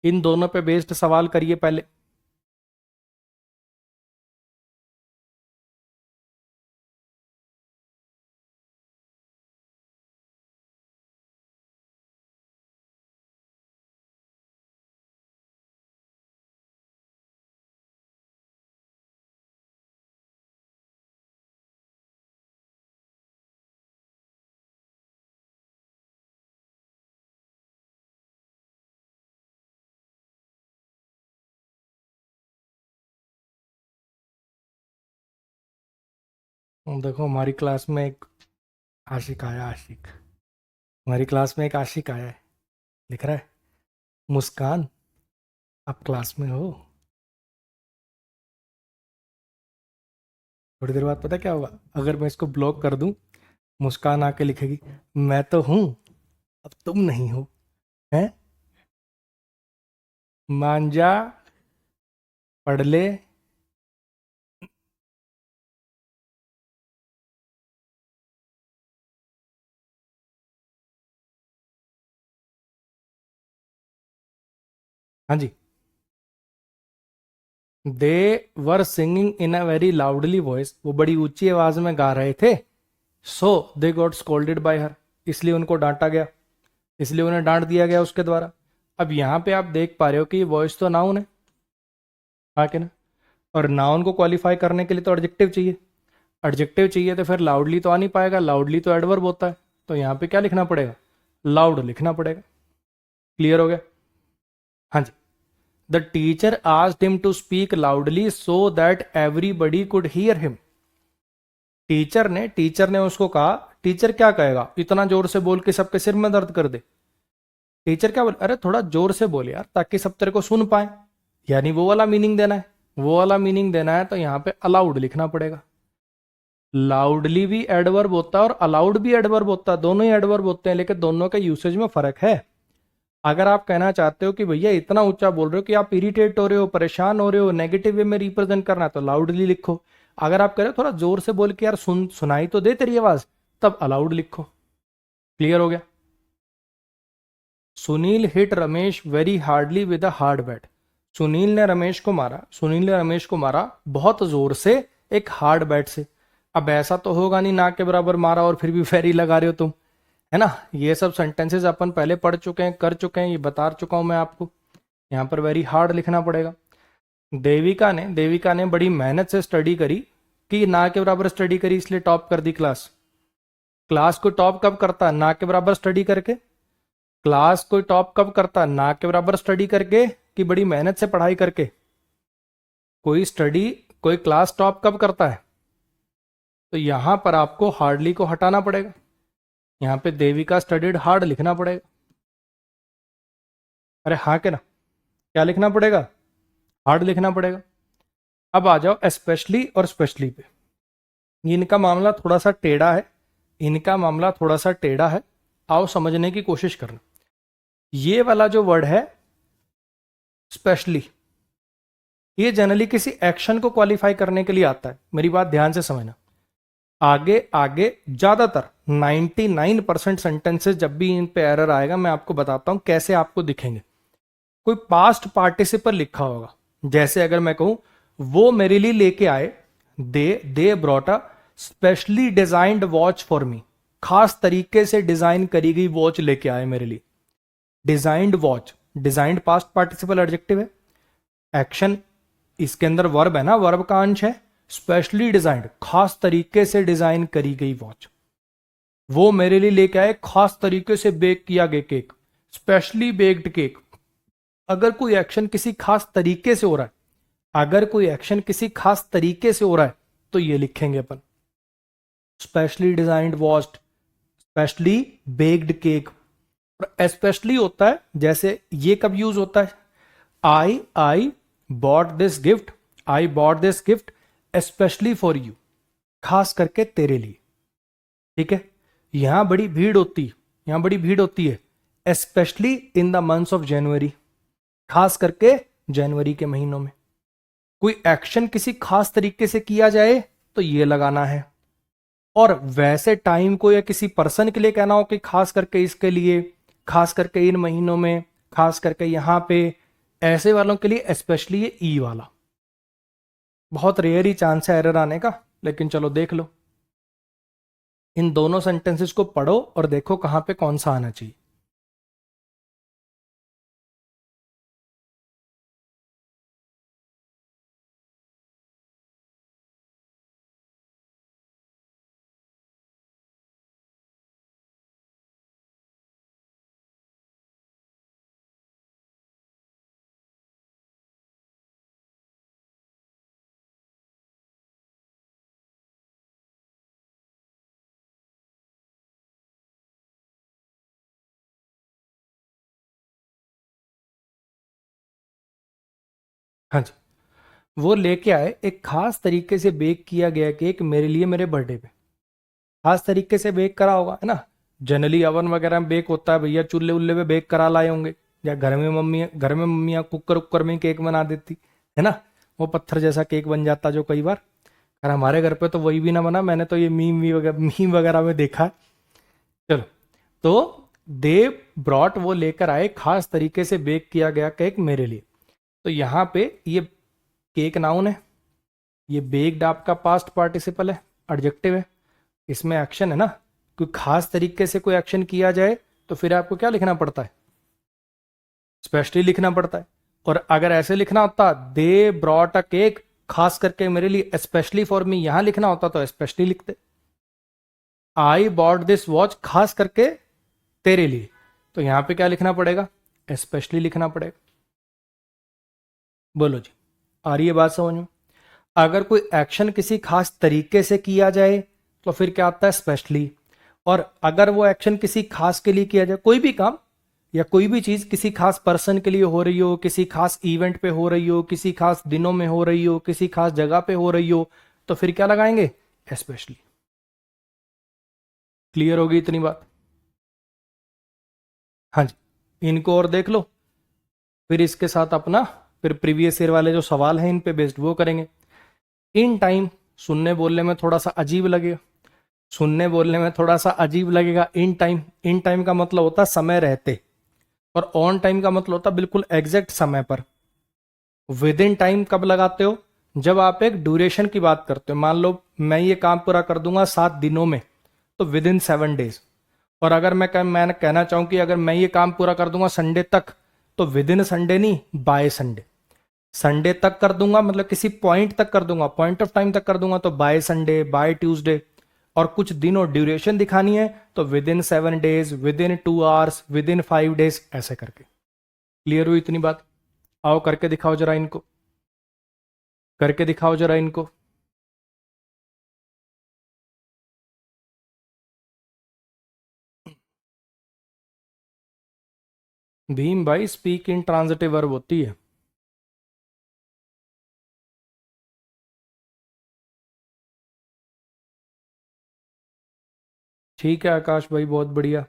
इन दोनों पे बेस्ड सवाल करिए पहले। देखो हमारी क्लास में एक आशिक आया, आशिक, हमारी क्लास में एक आशिक आया है, लिख रहा है, मुस्कान आप क्लास में हो। थोड़ी देर बाद पता क्या होगा, अगर मैं इसको ब्लॉक कर दूं, मुस्कान आके लिखेगी, मैं तो हूं, अब तुम नहीं हो, हैं, मान जा, पढ़ ले। हाँ जी, they were singing in a very loudly voice, वो बड़ी ऊंची आवाज में गा रहे थे। So they got scolded by her, इसलिए उनको डांटा गया, इसलिए उन्हें डांट दिया गया उसके द्वारा। अब यहाँ पे आप देख पा रहे हो कि वॉइस तो नाउन है, हाँ कि ना? और नाउन को क्वालिफाई करने के लिए तो एडजेक्टिव चाहिए, एडजेक्टिव चाहिए तो फिर लाउडली तो आ नहीं पाएगा, लाउडली तो एडवर्ब होता है, तो यहाँ पे क्या लिखना पड़ेगा? लाउड लिखना पड़ेगा। क्लियर हो गया? हाँ जी। The teacher asked him to speak loudly so that everybody could hear him. Teacher ने उसको कहा, टीचर क्या कहेगा, इतना जोर से बोल के सबके सिर में दर्द कर दे? टीचर क्या बोले, अरे थोड़ा जोर से बोल यार ताकि सब तेरे को सुन पाए, यानी वो वाला मीनिंग देना है, वो वाला मीनिंग देना है, तो यहाँ पे अलाउड लिखना पड़ेगा। लाउडली भी एडवर्ब होता है और अलाउड भी एडवर्ब होता है, दोनों ही एडवर्ब होते हैं, लेकिन दोनों के यूसेज में फर्क है। अगर आप कहना चाहते हो कि भैया इतना ऊंचा बोल रहे हो कि आप इरिटेट हो रहे हो, परेशान हो रहे हो, नेगेटिव वे में रिप्रेजेंट करना है तो लाउडली लिखो। अगर आप कह रहे हो थोड़ा जोर से बोल के यार सुनाई तो दे तेरी आवाज, तब अलाउड लिखो। क्लियर हो गया? Sunil hit Ramesh very hardly with a hard bat. Sunil ने रमेश को मारा बहुत जोर से एक हार्ड बैट से। अब ऐसा तो होगा नहीं ना के बराबर मारा और फिर भी फेरी लगा रहे हो तुम, है ना? ये सब सेंटेंसेस अपन पहले पढ़ चुके हैं, कर चुके हैं, ये बता चुका हूं मैं आपको। यहाँ पर वेरी हार्ड लिखना पड़ेगा। देविका ने बड़ी मेहनत से स्टडी करी, कि ना के बराबर स्टडी करी इसलिए टॉप कर दी क्लास। क्लास को टॉप कब करता है? ना के बराबर स्टडी करके। क्लास को टॉप कब करता है? ना के बराबर स्टडी करके कि बड़ी मेहनत से पढ़ाई करके? कोई क्लास टॉप कब करता है? तो यहां पर आपको हार्डली को हटाना पड़ेगा, यहां पे देविका स्टडीड हार्ड लिखना पड़ेगा। अरे हाँ के ना? क्या लिखना पड़ेगा? हार्ड लिखना पड़ेगा। अब आ जाओ स्पेशली और स्पेशली पे। इनका मामला थोड़ा सा टेढ़ा है, आओ समझने की कोशिश करना। ये वाला जो वर्ड है स्पेशली, ये जनरली किसी एक्शन को क्वालिफाई करने के लिए आता है, मेरी बात ध्यान से समझना। आगे आगे ज्यादातर 99% सेंटेंसेस जब भी इन पे एरर आएगा मैं आपको बताता हूं कैसे आपको दिखेंगे। कोई पास्ट पार्टिसिपल लिखा होगा, जैसे अगर मैं कहूं वो मेरे लिए लेके आए, they brought a specially designed watch for me, खास तरीके से डिजाइन करी गई वॉच लेके आए मेरे लिए। Designed watch, designed past participle adjective है, एक्शन इसके अंदर वर्ब है ना, वर्ब का अंश है। स्पेशली डिजाइंड, खास तरीके से डिजाइन करी गई वॉच। वो मेरे लिए लेके आए खास तरीके से बेक किया गया केक, स्पेशली बेक्ड केक। अगर कोई एक्शन किसी खास तरीके से हो रहा है, तो ये लिखेंगे अपन specially designed watch, specially baked cake. और स्पेशली होता है, जैसे ये कब यूज होता है? I bought this gift specially for you, खास करके तेरे लिए। ठीक है? यहां बड़ी भीड़ होती है specially in the months of January, खास करके जनवरी के महीनों में। कोई एक्शन किसी खास तरीके से किया जाए तो ये लगाना है। और वैसे टाइम को या किसी पर्सन के लिए कहना हो कि खास करके इसके लिए, खास करके इन महीनों में, खास करके यहां पे, ऐसे वालों के लिए स्पेशली ये ई वाला। बहुत रेयर ही चांस है एरर आने का, लेकिन चलो देख लो। इन दोनों सेंटेंसेस को पढ़ो और देखो कहां पे कौन सा आना चाहिए। हाँ जी। वो लेके आए एक खास तरीके से बेक किया गया केक मेरे लिए मेरे बर्थडे पे। खास तरीके से बेक करा होगा, है ना? जनरली अवन वगैरह में बेक होता है भैया, चूल्हे उल्ले पे बेक करा लाए होंगे, या घर में मम्मियाँ कुकर उक्कर में केक बना देती, है ना? वो पत्थर जैसा केक बन जाता जो कई बार। और हमारे घर पे तो वही भी ना बना, मैंने तो ये मीम वगैरह में देखा है। चलो, तो दे ब्रॉट, वो लेकर आए खास तरीके से बेक किया गया केक मेरे लिए। तो यहाँ पे ये केक नाउन है, ये बेक्ड आपका पास्ट पार्टिसिपल है, एडजेक्टिव है। इसमें एक्शन है ना, कोई खास तरीके से कोई एक्शन किया जाए तो फिर आपको क्या लिखना पड़ता है, स्पेशली लिखना पड़ता है। और अगर ऐसे लिखना होता दे ब्रॉट अ केक, खास करके मेरे लिए स्पेशली फॉर मी, यहां लिखना होता तो स्पेशली लिखते। आई बॉट दिस वॉच, खास करके तेरे लिए, तो यहां पे क्या लिखना पड़ेगा, स्पेशली लिखना पड़ेगा। बोलो जी, आ रही है बात समझ में। अगर कोई एक्शन किसी खास तरीके से किया जाए तो फिर क्या आता है, स्पेशली। और अगर वो एक्शन किसी खास के लिए किया जाए, कोई भी काम या कोई भी चीज किसी खास पर्सन के लिए हो रही हो, किसी खास इवेंट पे हो रही हो, किसी खास दिनों में हो रही हो, किसी खास जगह पे हो रही हो, तो फिर क्या लगाएंगे, स्पेशली। क्लियर होगी इतनी बात। हाँ जी, इनको और देख लो, फिर इसके साथ अपना फिर प्रीवियस ईयर वाले जो सवाल हैं इन पे बेस्ड वो करेंगे। इन टाइम, सुनने बोलने में थोड़ा सा अजीब लगेगा, सुनने बोलने में थोड़ा सा अजीब लगेगा। इन टाइम, इन टाइम का मतलब होता है समय रहते, और ऑन टाइम का मतलब होता है बिल्कुल एग्जैक्ट समय पर। विद इन टाइम कब लगाते हो, जब आप एक ड्यूरेशन की बात करते हो। मान लो मैं ये काम पूरा कर दूंगा 7 दिनों में, तो विद इन 7 डेज। और अगर मैं कहना चाहूं कि अगर मैं ये काम पूरा कर दूंगा संडे तक, तो विद इन संडे नहीं, बाय संडे। संडे तक कर दूंगा मतलब किसी पॉइंट तक कर दूंगा, पॉइंट ऑफ टाइम तक कर दूंगा, तो बाय संडे, बाय ट्यूसडे। और कुछ दिन और ड्यूरेशन दिखानी है तो with in 7 days, with in 2 hours, with in 5 days, ऐसे करके। क्लियर हुई इतनी बात। आओ करके दिखाओ जरा इनको, करके दिखाओ जरा इनको। भीम भाई, स्पीक इन ट्रांजिटिव वर्ब होती है। ठीक है आकाश भाई, बहुत बढ़िया।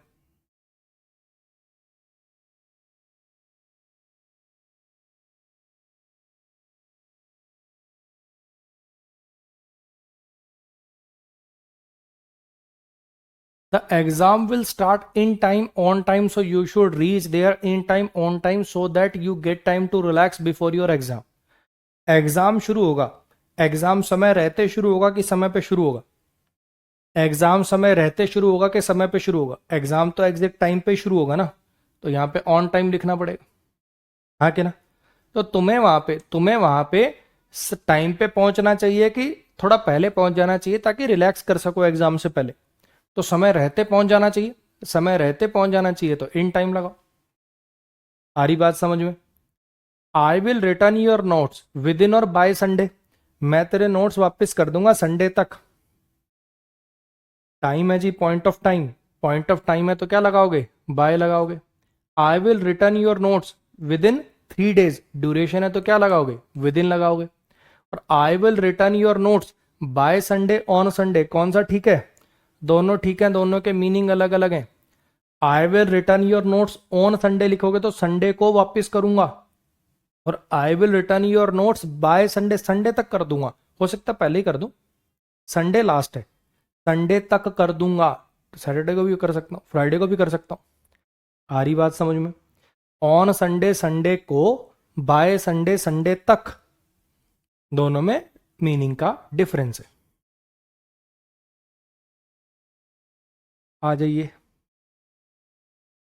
The exam will start in time on time, so you should reach there in time on time so that you get time to relax before your exam. Exam शुरू होगा, exam समय रहते शुरू होगा कि समय पे शुरू होगा, एग्जाम समय रहते शुरू होगा कि समय पे शुरू होगा, एग्जाम तो एग्जैक्ट टाइम पे शुरू होगा ना, तो यहां पे ऑन टाइम लिखना पड़ेगा। हाँ कि ना। तो तुम्हें वहां पे टाइम पे पहुंचना चाहिए कि थोड़ा पहले पहुंच जाना चाहिए, ताकि रिलैक्स कर सको एग्जाम से पहले। तो समय रहते पहुंच जाना चाहिए, समय रहते पहुंच जाना चाहिए, तो इन टाइम लगाओ। आ रही बात समझ में। आई will return your notes with in और बाय संडे, मैं तेरे नोट्स वापस कर दूंगा संडे तक। टाइम है जी, point of time, point of time है तो क्या लगाओगे, बाय लगाओगे। I will return your notes within 3 days, duration है तो क्या लगाओगे, विद इन लगाओगे। और I will return your notes by Sunday on Sunday, कौन सा ठीक है, दोनों ठीक है, दोनों के मीनिंग अलग अलग हैं। I will return your notes on Sunday लिखोगे तो संडे को वापस करूंगा, और I will return your notes by Sunday, Sunday तक कर दूंगा। हो सकता है पहले ही कर दूं, संडे लास्ट है, संडे तक कर दूंगा। सैटरडे को भी कर सकता हूँ, फ्राइडे को भी कर सकता हूँ। आ रही बात समझ में। ऑन संडे संडे को, बाय संडे संडे तक, दोनों में मीनिंग का डिफरेंस है। आ जाइए,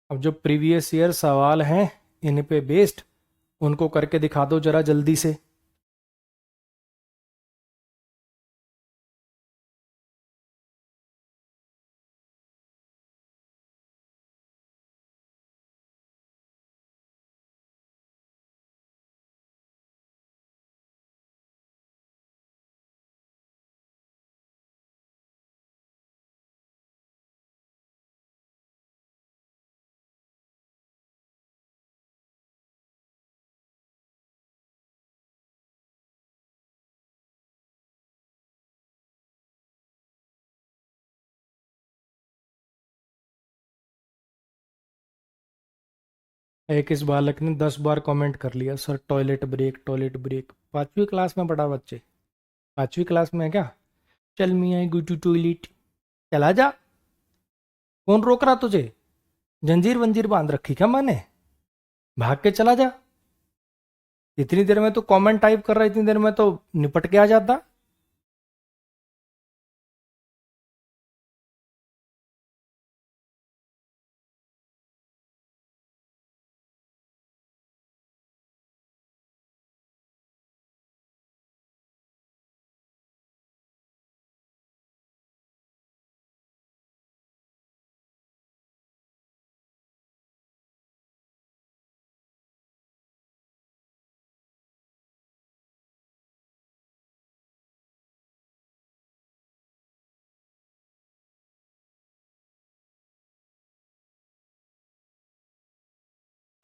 अब जो प्रीवियस ईयर सवाल हैं इन पे बेस्ड, उनको करके दिखा दो जरा जल्दी से। एक इस बालक ने 10 बार कमेंट कर लिया, sir toilet break, toilet break. 5वीं क्लास में पढ़ा बच्चे, 5वीं क्लास में है क्या। चल मियाँ गो टू टॉयलेट, चला जा। कौन रोक रहा तुझे, जंजीर वंजीर बांध रखी क्या मैंने, भाग के चला जा। इतनी देर में तो कमेंट टाइप कर रहा है, इतनी देर में तो निपट के आ जाता।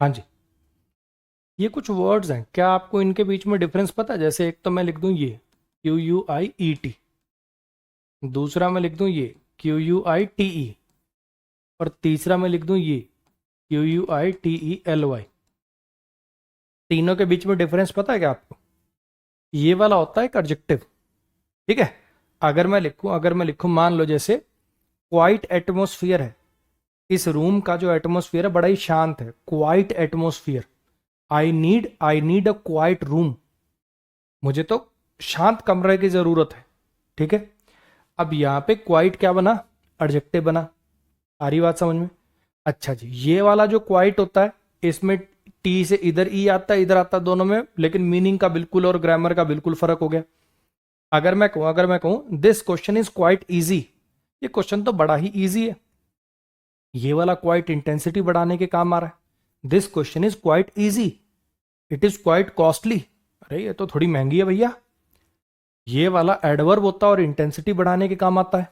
हाँ जी, ये कुछ वर्ड्स हैं, क्या आपको इनके बीच में डिफरेंस पता है? जैसे एक तो मैं लिख दूं ये QUIET, दूसरा मैं लिख दूं ये QUITE, और तीसरा मैं लिख दूं ये QUITELY। तीनों के बीच में डिफरेंस पता है क्या आपको? ये वाला होता है एक एडजेक्टिव, ठीक है। अगर मैं लिखूं मान लो जैसे क्वाइट एटमोस्फियर है, इस रूम का जो एटमोस्फियर है बड़ा ही शांत है, quite atmosphere. I need a quiet room, मुझे तो शांत कमरे की जरूरत है, ठीक है। अब यहां पे क्वाइट क्या बना? एडजेक्टिव बना। आ रही बात समझ में? अच्छा जी, ये वाला जो क्वाइट होता है इसमें टी से इधर ई आता है, इधर आता है दोनों में, लेकिन मीनिंग का बिल्कुल और ग्रामर का बिल्कुल फर्क हो गया। अगर मैं कहूं this question is quite easy, ये क्वेश्चन तो बड़ा ही इजी है। ये वाला क्वाइट इंटेंसिटी बढ़ाने के काम आ रहा है। This question is quite easy, it is quite costly, अरे ये तो थोड़ी महंगी है भैया। ये वाला एडवर्ब होता है और इंटेंसिटी बढ़ाने के काम आता है।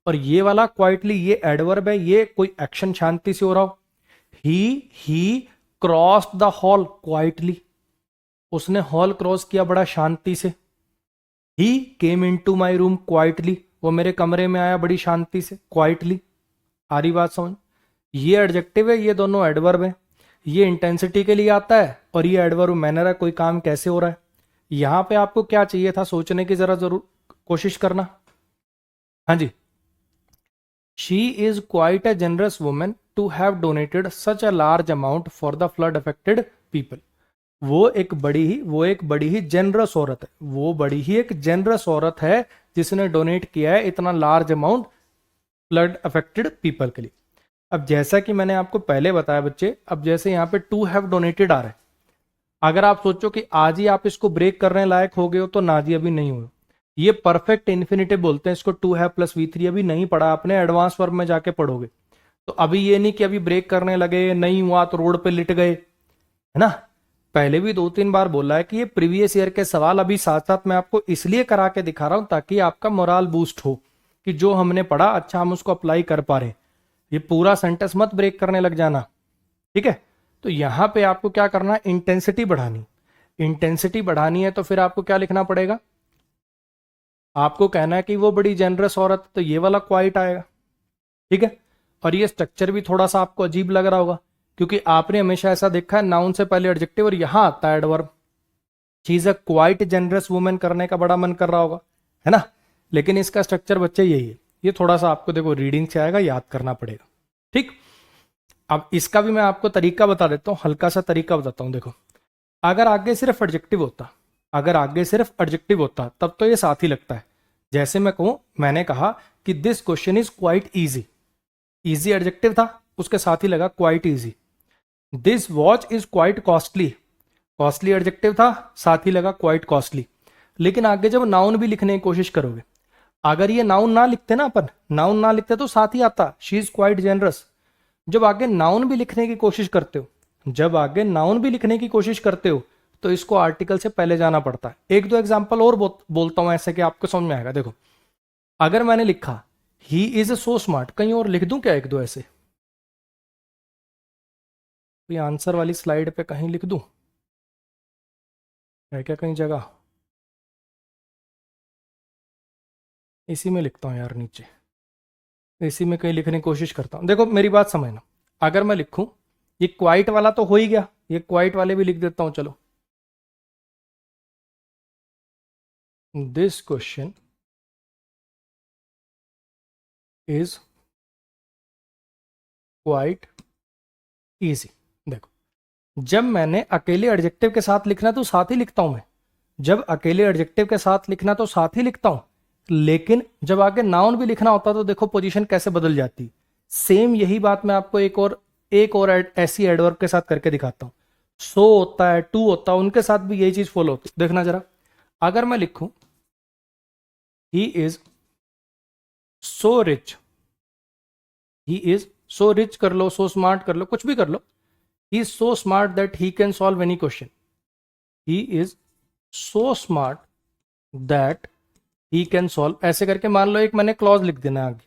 और ये वाला क्वाइटली, ये एडवर्ब है, ये कोई एक्शन शांति से हो रहा हो। ही क्रॉस्ड द हॉल क्वाइटली, उसने हॉल क्रॉस किया बड़ा शांति से। ही केम इन टू माई रूम क्वाइटली, वो मेरे कमरे में आया बड़ी शांति से, क्वाइटली। आ रही बात समझ? ये एडजेक्टिव है, ये दोनों एडवर्ब है। ये इंटेंसिटी के लिए आता है और ये एडवर्ब मैनर है, कोई काम कैसे हो रहा है। यहां पे आपको क्या चाहिए था? सोचने की जरा जरूर कोशिश करना। हाँ जी, she is quite a generous women to have donated such a large amount for the flood affected people. वो एक बड़ी ही जेनरस औरत है, वो बड़ी ही एक जेनरस औरत है जिसने डोनेट किया है इतना large amount flood affected people के लिए। अब जैसा कि मैंने आपको पहले बताया बच्चे, अब जैसे यहाँ पे टू हैव डोनेटेड आ रहा है, अगर आप सोचो कि आज ही आप इसको ब्रेक करने लायक हो गए हो तो ना जी अभी नहीं हो। ये परफेक्ट इन्फिनिटिव बोलते हैं इसको, टू हैव प्लस V3 अभी नहीं पढ़ा आपने, एडवांस वर्ब में जाके पढ़ोगे। तो अभी ये नहीं कि अभी ब्रेक करने लगे, नहीं हुआ तो रोड पे लिट गए, है ना। पहले भी 2-3 बार बोला है कि ये प्रीवियस ईयर के सवाल अभी साथ साथ मैं आपको इसलिए करा के दिखा रहा हूं ताकि आपका मोराल बूस्ट हो कि जो हमने पढ़ा अच्छा हम उसको अप्लाई कर पा रहे हैं। ये पूरा सेंटेंस मत ब्रेक करने लग जाना, ठीक है। तो यहां पे आपको क्या करना है? इंटेंसिटी बढ़ानी। इंटेंसिटी बढ़ानी है तो फिर आपको क्या लिखना पड़ेगा? आपको कहना है कि वो बड़ी जेनरस औरत, तो ये वाला क्वाइट आएगा, ठीक है। और ये स्ट्रक्चर भी थोड़ा सा आपको अजीब लग रहा होगा क्योंकि आपने हमेशा ऐसा देखा है नाउन से पहले एडजेक्टिव और यहां आता है adverb. She is a quite generous women करने का बड़ा मन कर रहा होगा, है ना। लेकिन इसका स्ट्रक्चर बच्चे यही है। ये थोड़ा सा आपको देखो रीडिंग से आएगा, याद करना पड़ेगा, ठीक। अब इसका भी मैं आपको तरीका बता देता हूं, हल्का सा तरीका बताता हूं। देखो, अगर आगे सिर्फ एडजेक्टिव होता, अगर आगे सिर्फ एडजेक्टिव होता तब तो ये साथ ही लगता है। जैसे मैं कहूं, मैंने कहा कि this question is quite easy, easy adjective था, उसके साथ ही लगा quite easy. This watch is quite costly, costly adjective था, साथ ही लगा क्वाइट कॉस्टली। लेकिन आगे जब नाउन भी लिखने की कोशिश करोगे, अगर ये नाउन ना लिखते ना, अपन नाउन ना लिखते तो साथ ही आता शी इज क्वाइट जेनरस। जब आगे नाउन भी लिखने की कोशिश करते हो, जब आगे नाउन भी लिखने की कोशिश करते हो तो इसको आर्टिकल से पहले जाना पड़ता है। एक दो एग्जांपल और बोलता हूं ऐसे कि आपको समझ में आएगा। देखो, अगर मैंने लिखा ही इज सो स्मार्ट, कहीं और लिख दूं क्या एक दो ऐसे? कोई आंसर वाली स्लाइड पे कहीं लिख दूं? है क्या कहीं जगह? इसी में लिखता हूँ यार, नीचे इसी में कहीं लिखने की कोशिश करता हूँ। देखो मेरी बात समझना, अगर मैं लिखूं ये क्वाइट वाला तो हो ही गया, ये क्वाइट वाले भी लिख देता हूं, चलो। This question is quite easy. देखो, जब मैंने अकेले एडजेक्टिव के साथ लिखना तो साथ ही लिखता हूं मैं, जब अकेले एडजेक्टिव के साथ लिखना तो साथ ही लिखता हूं। लेकिन जब आगे नाउन भी लिखना होता तो देखो पोजीशन कैसे बदल जाती। सेम यही बात मैं आपको एक और ऐसी एडवर्ब के साथ करके दिखाता हूं। सो होता है, टू होता है, उनके साथ भी यही चीज फॉलो होती है। देखना जरा, अगर मैं लिखूं he is so rich, he is so rich कर लो, सो स्मार्ट कर लो, कुछ भी कर लो। He is so smart that he can solve any question, he is so smart that he can solve, ऐसे करके मान लो एक मैंने क्लॉज लिख देना है आगे।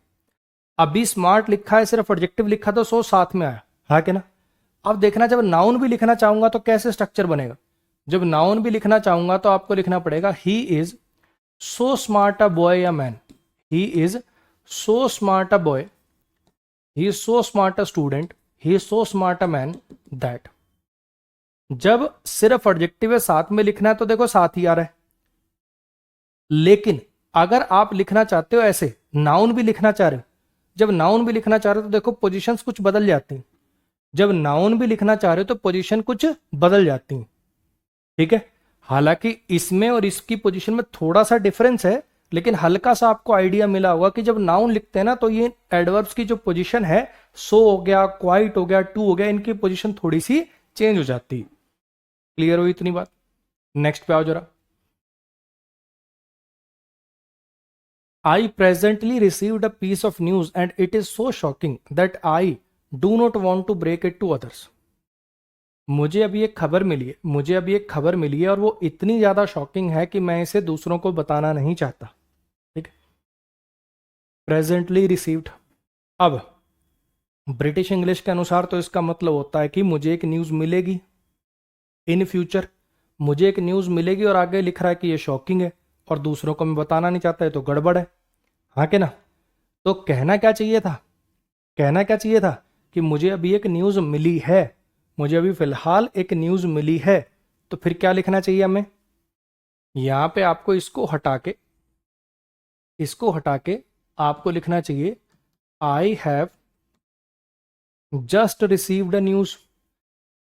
अभी स्मार्ट लिखा है, सिर्फ एडजेक्टिव लिखा तो सो साथ में आया, हाँ कि ना। अब देखना, जब नाउन भी लिखना चाहूंगा तो कैसे स्ट्रक्चर बनेगा। जब नाउन भी लिखना चाहूंगा तो आपको लिखना पड़ेगा he is so smart a boy या man, he is so smart a boy, he is so smart a student, he is so smart a man that. जब सिर्फ एडजेक्टिव है साथ में लिखना है तो देखो साथ ही आ रहा है, लेकिन अगर आप लिखना चाहते हो ऐसे, नाउन भी लिखना चाह रहे हो, जब नाउन भी लिखना चाह रहे हो तो देखो पोजीशंस कुछ बदल जाती हैं। जब नाउन भी लिखना चाह रहे हो तो पोजीशन कुछ बदल जाती हैं, ठीक है। हालांकि इसमें और इसकी पोजीशन में थोड़ा सा डिफरेंस है, लेकिन हल्का सा आपको आइडिया मिला होगा कि जब नाउन लिखते हैं ना तो ये एडवर्ब्स की जो पोजीशन है, सो हो गया, क्वाइट हो गया, टू हो गया, इनकी पोजीशन थोड़ी सी चेंज हो जाती है। क्लियर हुई इतनी बात? नेक्स्ट पे आओ जरा। I presently received a piece of news and it is so shocking that I do not want to break it to others. मुझे अभी एक खबर मिली है, मुझे अभी एक खबर मिली है और वो इतनी ज़्यादा शॉकिंग है कि मैं इसे दूसरों को बताना नहीं चाहता, ठीक है। प्रेजेंटली रिसीव्ड, अब ब्रिटिश इंग्लिश के अनुसार तो इसका मतलब होता है कि मुझे एक न्यूज़ मिलेगी इन फ्यूचर, मुझे एक न्यूज़ मिलेगी और आगे लिख रहा है कि ये शॉकिंग है और दूसरों को मैं बताना नहीं चाहता, है तो गड़बड़ है, हाँ के ना। तो कहना क्या चाहिए था, कहना क्या चाहिए था कि मुझे अभी एक न्यूज़ मिली है, मुझे अभी फिलहाल एक न्यूज़ मिली है। तो फिर क्या लिखना चाहिए हमें, यहां पे आपको इसको हटा के आपको लिखना चाहिए आई have just received a news,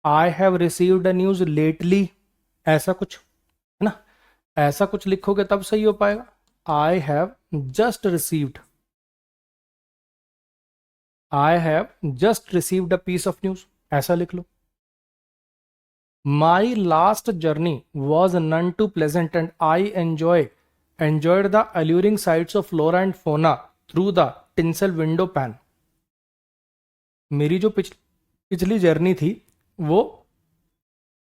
I have received a news lately, ऐसा कुछ है ना, ऐसा कुछ लिखोगे तब सही हो पाएगा। I have just received, I have just received a piece of news, ऐसा लिख लो। My last journey was none too pleasant and I enjoyed the alluring sights of flora and fauna through the tinsel window pane. मेरी जो पिछली journey थी वो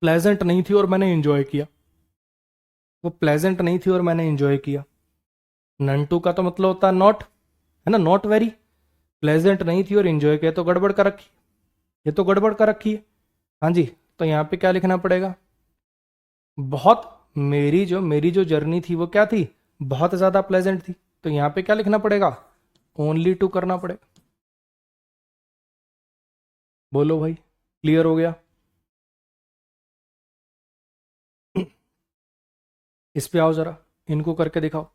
pleasant नहीं थी और मैंने एंजॉय किया, वो प्लेजेंट नहीं थी और मैंने एंजॉय किया। नन टू का तो मतलब होता है नॉट, है ना, नॉट वेरी। प्लेजेंट नहीं थी और एंजॉय किया तो गड़बड़ कर रखी, ये तो गड़बड़ कर रखी है। हाँ जी, तो यहाँ पे क्या लिखना पड़ेगा, बहुत, मेरी जो जर्नी थी वो क्या थी, बहुत ज़्यादा प्लेजेंट थी। तो यहाँ पे क्या लिखना पड़ेगा, ओनली टू करना पड़ेगा। बोलो भाई, क्लियर हो गया? इस पे आओ जरा, इनको करके दिखाओ।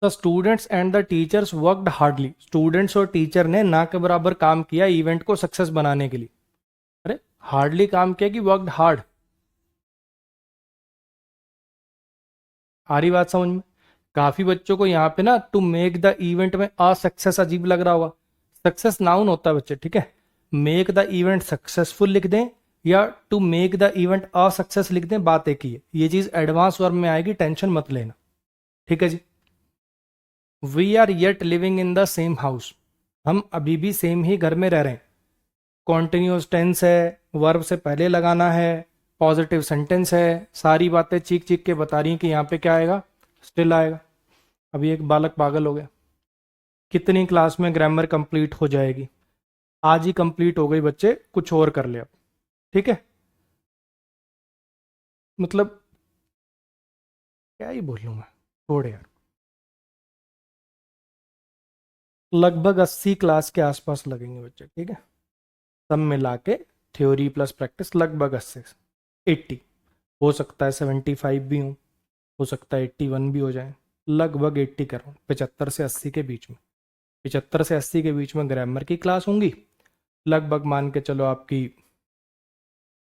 The students and the teachers worked hardly, students और टीचर ने ना के बराबर काम किया इवेंट को सक्सेस बनाने के लिए। अरे हार्डली काम किया कि वर्कड हार्ड, आ रही बात समझ में? काफी बच्चों को यहाँ पे ना टू मेक द इवेंट में अ सक्सेस अजीब लग रहा होगा। सक्सेस नाउन होता है बच्चे, ठीक है। मेक द इवेंट सक्सेसफुल लिख दें या to make the event a success लिख दें, बात एक ही है। ये चीज एडवांस वर्ब में आएगी, टेंशन मत लेना, ठीक है जी। We are yet living in the same house, हम अभी भी सेम ही घर में रह रहे हैं। कॉन्टिन्यूस टेंस है, वर्ब से पहले लगाना है, पॉजिटिव सेंटेंस है, सारी बातें चीख चीख के बता रही हैं कि यहाँ पे क्या आएगा, स्टिल आएगा। अभी एक बालक पागल हो गया, कितनी क्लास में ग्रामर कंप्लीट हो जाएगी, आज ही कंप्लीट हो गई बच्चे, कुछ और कर ले अब, ठीक है। मतलब क्या ही बोलूँ मैं, छोड़ यार। लगभग 80 क्लास के आसपास लगेंगे बच्चे, ठीक है, सब मिला के, थ्योरी प्लस प्रैक्टिस लगभग 80, 80, हो सकता है 75 भी हूँ, हो सकता है 81 भी हो जाए, लगभग 80 कर रहा हूँ, 75 से 80 के बीच में। 75 से 80 के बीच में ग्रामर की क्लास होंगी, लगभग मान के चलो आपकी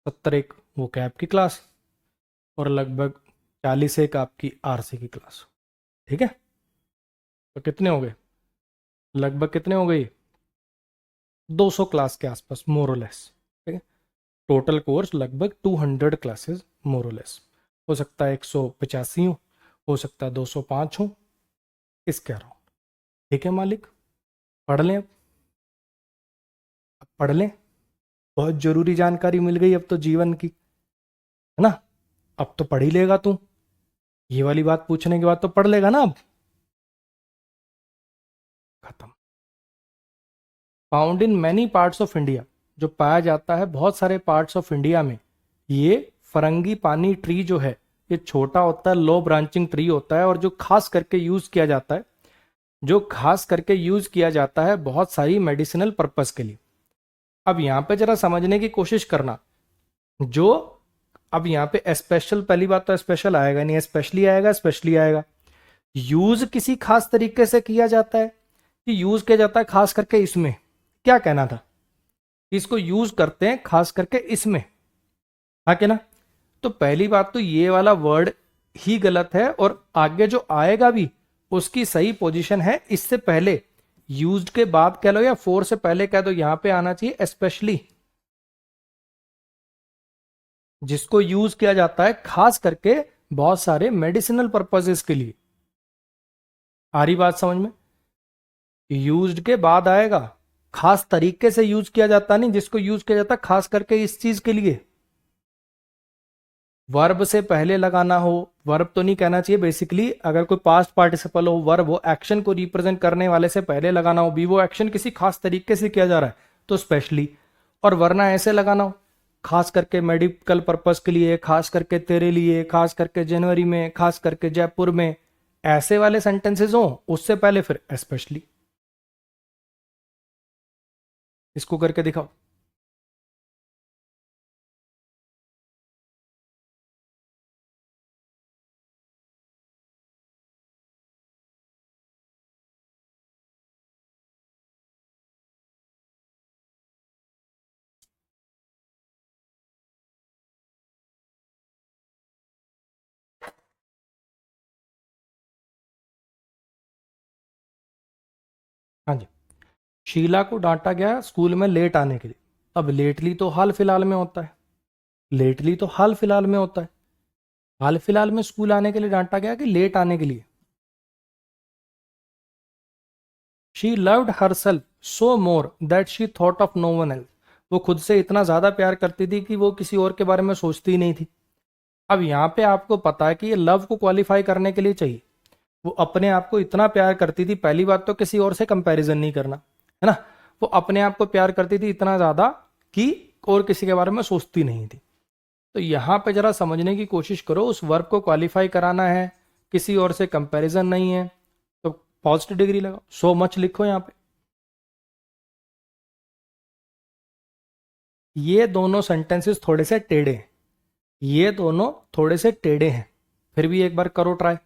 70 एक वो कैब की क्लास, और लगभग 40 एक आपकी आरसी की क्लास। ठीक है, तो कितने हो गए, लगभग कितने हो गए, 200 क्लास के आसपास मोरलेस। ठीक है, टोटल कोर्स लगभग 200 क्लासेस मोरलेस। हो सकता है 185 हो सकता है 205 हो, इसके अराउंड। ठीक है मालिक, पढ़ लें अब पढ़ लें, बहुत जरूरी जानकारी मिल गई अब तो जीवन की, है ना। अब तो पढ़ ही लेगा तू, ये वाली बात पूछने के बाद तो पढ़ लेगा ना अब। खत्म। Found in many parts of India, जो पाया जाता है बहुत सारे पार्ट्स ऑफ इंडिया में। ये फरंगी पानी ट्री जो है, ये छोटा होता है, लो ब्रांचिंग ट्री होता है, और जो खास करके यूज किया जाता है, जो खास करके यूज किया जाता है बहुत सारी मेडिसिनल पर्पस के लिए। अब यहां पे जरा समझने की कोशिश करना, जो अब यहाँ पे स्पेशल, पहली बात तो स्पेशल आएगा नहीं, स्पेशली आएगा, स्पेशली आएगा। यूज किसी खास तरीके से किया जाता है, कि यूज किया जाता है खास करके इसमें, क्या कहना था, इसको यूज करते हैं खास करके इसमें, हाँ के ना। तो पहली बात तो ये वाला वर्ड ही गलत है, और आगे जो आएगा भी उसकी सही पोजीशन है इससे पहले, यूज्ड के बाद कह लो या फोर से पहले कह दो, यहां पे आना चाहिए स्पेशली, जिसको यूज किया जाता है खास करके बहुत सारे मेडिसिनल पर्पजेस के लिए। आ रही बात समझ में, यूज्ड के बाद आएगा, खास तरीके से यूज किया जाता नहीं, जिसको यूज किया जाता है खास करके इस चीज के लिए। वर्ब से पहले लगाना हो, वर्ब तो नहीं कहना चाहिए बेसिकली, अगर कोई पास्ट पार्टिसिपल हो, वर्ब हो, एक्शन को रिप्रेजेंट करने वाले से पहले लगाना हो, भी वो एक्शन किसी खास तरीके से किया जा रहा है तो स्पेशली, और वरना ऐसे लगाना हो, खास करके मेडिकल पर्पस के लिए, खास करके तेरे लिए, खास करके जनवरी में, खास करके जयपुर में, ऐसे वाले सेंटेंसेस हो उससे पहले फिर स्पेशली। इसको करके दिखाओ। हाँ जी, शीला को डांटा गया स्कूल में लेट आने के लिए। अब लेटली तो हाल फिलहाल में होता है, लेटली तो हाल फिलहाल में होता है, हाल फिलहाल में स्कूल आने के लिए डांटा गया कि लेट आने के लिए। She loved herself so more that she thought of no one else, वो खुद से इतना ज्यादा प्यार करती थी कि वो किसी और के बारे में सोचती ही नहीं थी। अब यहाँ पे आपको पता है कि ये लव को क्वालिफाई करने के लिए चाहिए, वो अपने आप को इतना प्यार करती थी, पहली बात तो किसी और से कंपैरिजन नहीं करना, है ना। वो अपने आप को प्यार करती थी इतना ज्यादा कि और किसी के बारे में सोचती नहीं थी। तो यहाँ पे जरा समझने की कोशिश करो, उस वर्ब को क्वालिफाई कराना है, किसी और से कंपैरिजन नहीं है, तो पॉजिटिव डिग्री लगाओ, सो मच लिखो यहाँ पे। ये दोनों सेंटेंसेस थोड़े से टेढ़े हैं, ये दोनों थोड़े से टेढ़े हैं, फिर भी एक बार करो ट्राई।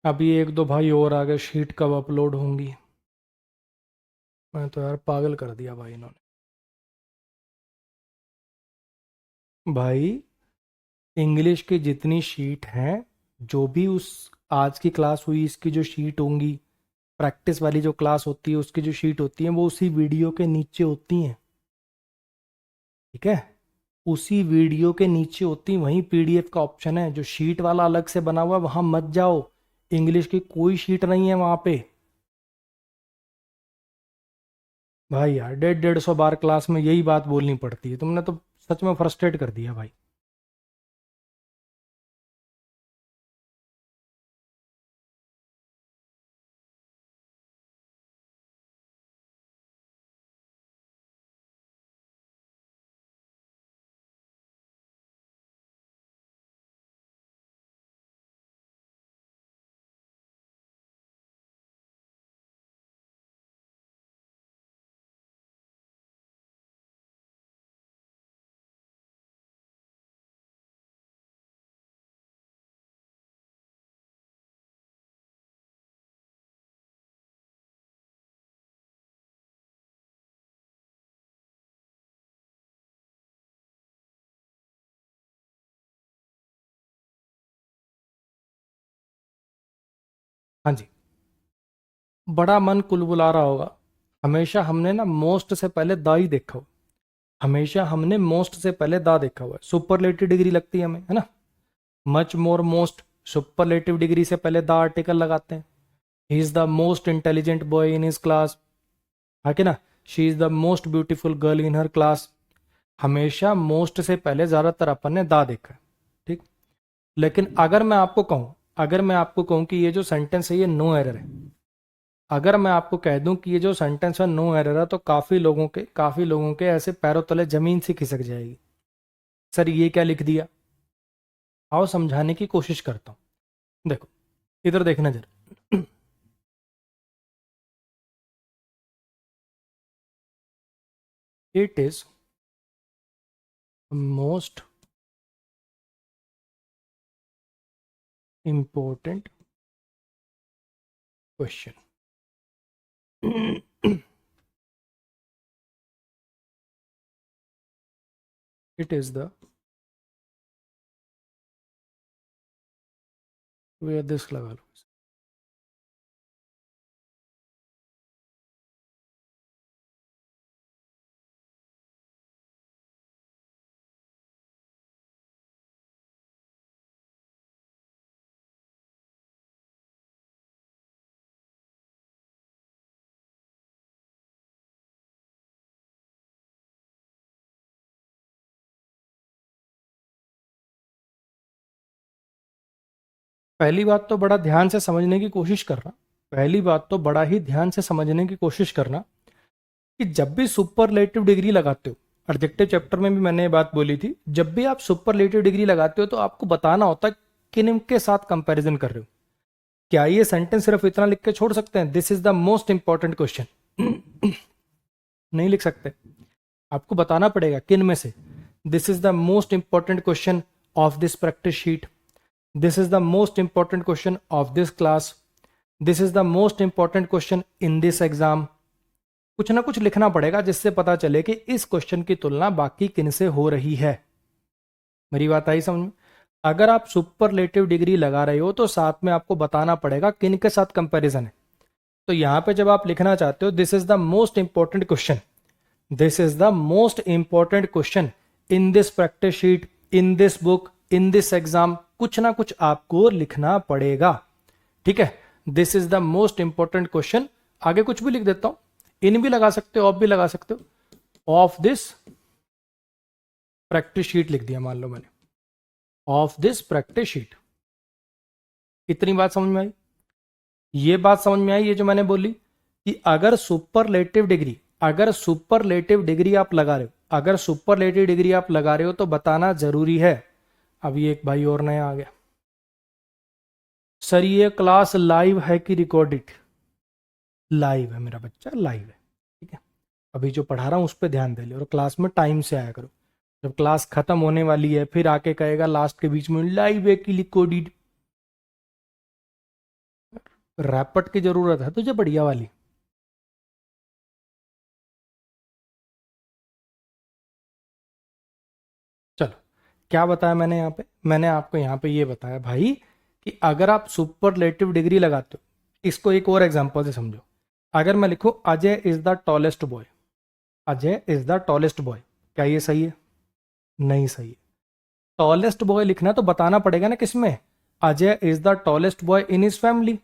अभी एक दो भाई और आ गए, शीट कब अपलोड होंगी। मैं तो यार पागल कर दिया भाई इन्होंने। भाई इंग्लिश की जितनी शीट हैं, जो भी उस आज की क्लास हुई इसकी जो शीट होंगी, प्रैक्टिस वाली जो क्लास होती है उसकी जो शीट होती है, वो उसी वीडियो के नीचे होती हैं। ठीक है, उसी वीडियो के नीचे होती, वहीं पीडीएफ का ऑप्शन है, जो शीट वाला अलग से बना हुआ है वहां मत जाओ, इंग्लिश की कोई शीट नहीं है वहां पे। भाई यार 150 बार क्लास में यही बात बोलनी पड़ती है, तुमने तो सच में फ्रस्ट्रेट कर दिया भाई। हाँ जी, बड़ा मन कुलबुला रहा होगा। हमेशा हमने ना मोस्ट से पहले दा ही देखा हो, हमेशा हमने मोस्ट से पहले दा देखा हुआ है। सुपरलेटिव डिग्री लगती है हमें, है ना। Much more most, superlative degree से पहले द आर्टिकल लगाते हैं। He is the most intelligent boy in his class, है कि ना। She is the most beautiful girl in her class. हमेशा मोस्ट से पहले ज्यादातर अपन ने दा देखा है, ठीक। लेकिन अगर मैं आपको कहूं कि ये जो सेंटेंस है ये नो एरर है, अगर मैं आपको कह दूं कि ये जो सेंटेंस है नो एरर है, तो काफी लोगों के ऐसे पैरों तले जमीन से खिसक जाएगी। सर ये क्या लिख दिया। आओ समझाने की कोशिश करता हूं। देखो, इधर देखना जरा। It is most important question. It is the where this लगा लो। पहली बात तो बड़ा ध्यान से समझने की कोशिश करना, पहली बात तो बड़ा ही ध्यान से समझने की कोशिश करना कि जब भी सुपरलेटिव डिग्री लगाते हो, एडजेक्टिव चैप्टर में भी मैंने ये बात बोली थी, जब भी आप सुपरलेटिव डिग्री लगाते हो तो आपको बताना होता है किन के साथ कंपैरिजन कर रहे हो। क्या ये सेंटेंस सिर्फ इतना लिख के छोड़ सकते हैं, this is the most important question? नहीं लिख सकते, आपको बताना पड़ेगा किन में से। This is the most important question of this practice sheet, this is the most important question of this class, this is the most important question in this exam. कुछ ना कुछ लिखना पड़ेगा जिससे पता चले कि इस क्वेश्चन की तुलना बाकी किन से हो रही है। मेरी बात आई समझ में। अगर आप सुपरलेटिव डिग्री लगा रहे हो तो साथ में आपको बताना पड़ेगा किन के साथ कंपैरिजन है। तो यहां पे जब आप लिखना चाहते हो this is the most important question, this is the most important question in this practice sheet, in this book, in this exam, कुछ ना कुछ आपको लिखना पड़ेगा, ठीक है। This is the most important question, आगे कुछ भी लिख देता हूं, इन भी लगा सकते हो, ऑफ भी लगा सकते हो। ऑफ दिस प्रैक्टिस शीट लिख दिया मान लो मैंने, ऑफ दिस प्रैक्टिस शीट। इतनी बात समझ में आई? ये बात समझ में आई, ये जो मैंने बोली कि अगर सुपरलेटिव डिग्री आप लगा रहे हो, अगर सुपरलेटिव डिग्री आप लगा रहे हो तो बताना जरूरी है। अभी एक भाई और नया आ गया, सर ये क्लास लाइव है कि रिकॉर्डेड? लाइव है मेरा बच्चा, लाइव है, ठीक है। अभी जो पढ़ा रहा हूं उस पर ध्यान दे ले और क्लास में टाइम से आया करो। जब क्लास खत्म होने वाली है फिर आके कहेगा लास्ट के बीच में लाइव है कि रिकॉर्डेड। रैपट की जरूरत है तुझे बढ़िया वाली। चलो, क्या बताया मैंने यहाँ पे? मैंने आपको यहाँ पे ये बताया भाई कि अगर आप सुपरलेटिव डिग्री लगाते हो, इसको एक और एग्जांपल से समझो। अगर मैं लिखूं Ajay is the tallest boy, Ajay is the tallest boy, क्या ये सही है? नहीं सही है। टॉलेस्ट बॉय लिखना तो बताना पड़ेगा ना किसमें। Ajay is the tallest boy in his family,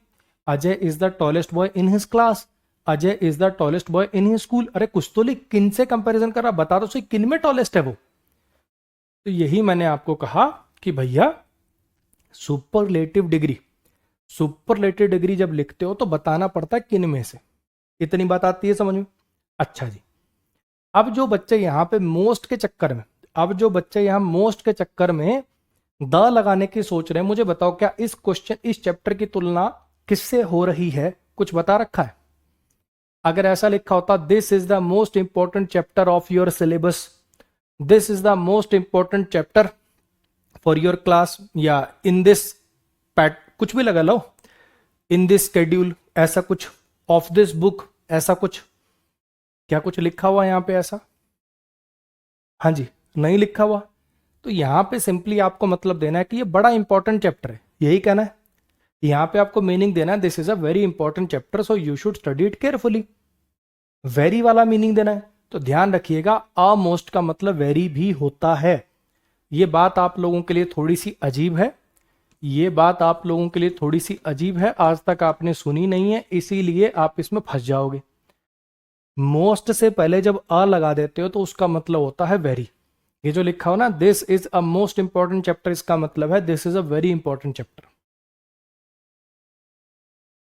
Ajay is the tallest boy in his class, Ajay is the tallest boy in his school. अरे कुछ तो लिख, किन से कंपैरिजन कर रहा, बता दो सही किन में टॉलेस्ट है वो। तो यही मैंने आपको कहा कि भैया सुपरलेटिव डिग्री, सुपरलेटिव डिग्री जब लिखते हो तो बताना पड़ता है किन में से। इतनी बात आती है समझ में? अच्छा जी, अब जो बच्चे यहाँ पे मोस्ट के चक्कर में, अब जो बच्चे यहाँ मोस्ट के चक्कर में द लगाने की सोच रहे हैं, मुझे बताओ क्या इस क्वेश्चन, इस चैप्टर की तुलना किससे हो रही है? कुछ बता रखा है? अगर ऐसा लिखा होता this is the most important chapter of your syllabus, this is the most important chapter for your class, या इन दिस पैट, कुछ भी लगा लो, इन दिस शेड्यूल, ऐसा कुछ, ऑफ दिस बुक, ऐसा कुछ, क्या कुछ लिखा हुआ यहां पे ऐसा? हाँ जी, नहीं लिखा हुआ। तो यहां पे सिंपली आपको मतलब देना है कि ये बड़ा इंपॉर्टेंट चैप्टर है, यही कहना है। यहाँ पे आपको मीनिंग देना है this is a very important chapter so you should study it carefully. Very वाला मीनिंग देना है, तो ध्यान रखिएगा अ मोस्ट का मतलब वेरी भी होता है। ये बात आप लोगों के लिए थोड़ी सी अजीब है, ये बात आप लोगों के लिए थोड़ी सी अजीब है, आज तक आपने सुनी नहीं है, इसीलिए आप इसमें फंस जाओगे। मोस्ट से पहले जब अ लगा देते हो तो उसका मतलब होता है वेरी। ये जो लिखा हो ना this is a most important chapter, इसका मतलब है this is a very important chapter.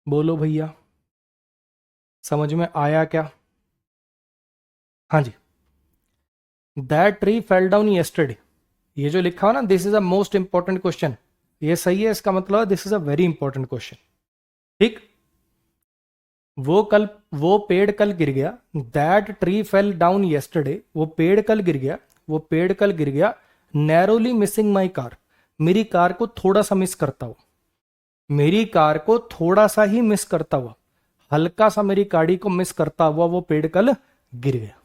बोलो भैया, समझ में आया क्या? हाँ जी। That tree fell down yesterday, ये जो लिखा हो ना this is a most important question, ये सही है, इसका मतलब है this is a very important question. ठीक। वो पेड़ कल गिर गया, that tree fell down yesterday, वो पेड़ कल गिर गया, वो पेड़ कल गिर गया, नैरोली मिसिंग माई कार, मेरी कार को थोड़ा सा मिस करता हुआ, मेरी कार को थोड़ा सा ही मिस करता हुआ, हल्का सा मेरी गाड़ी को मिस करता हुआ वो पेड़ कल गिर गया।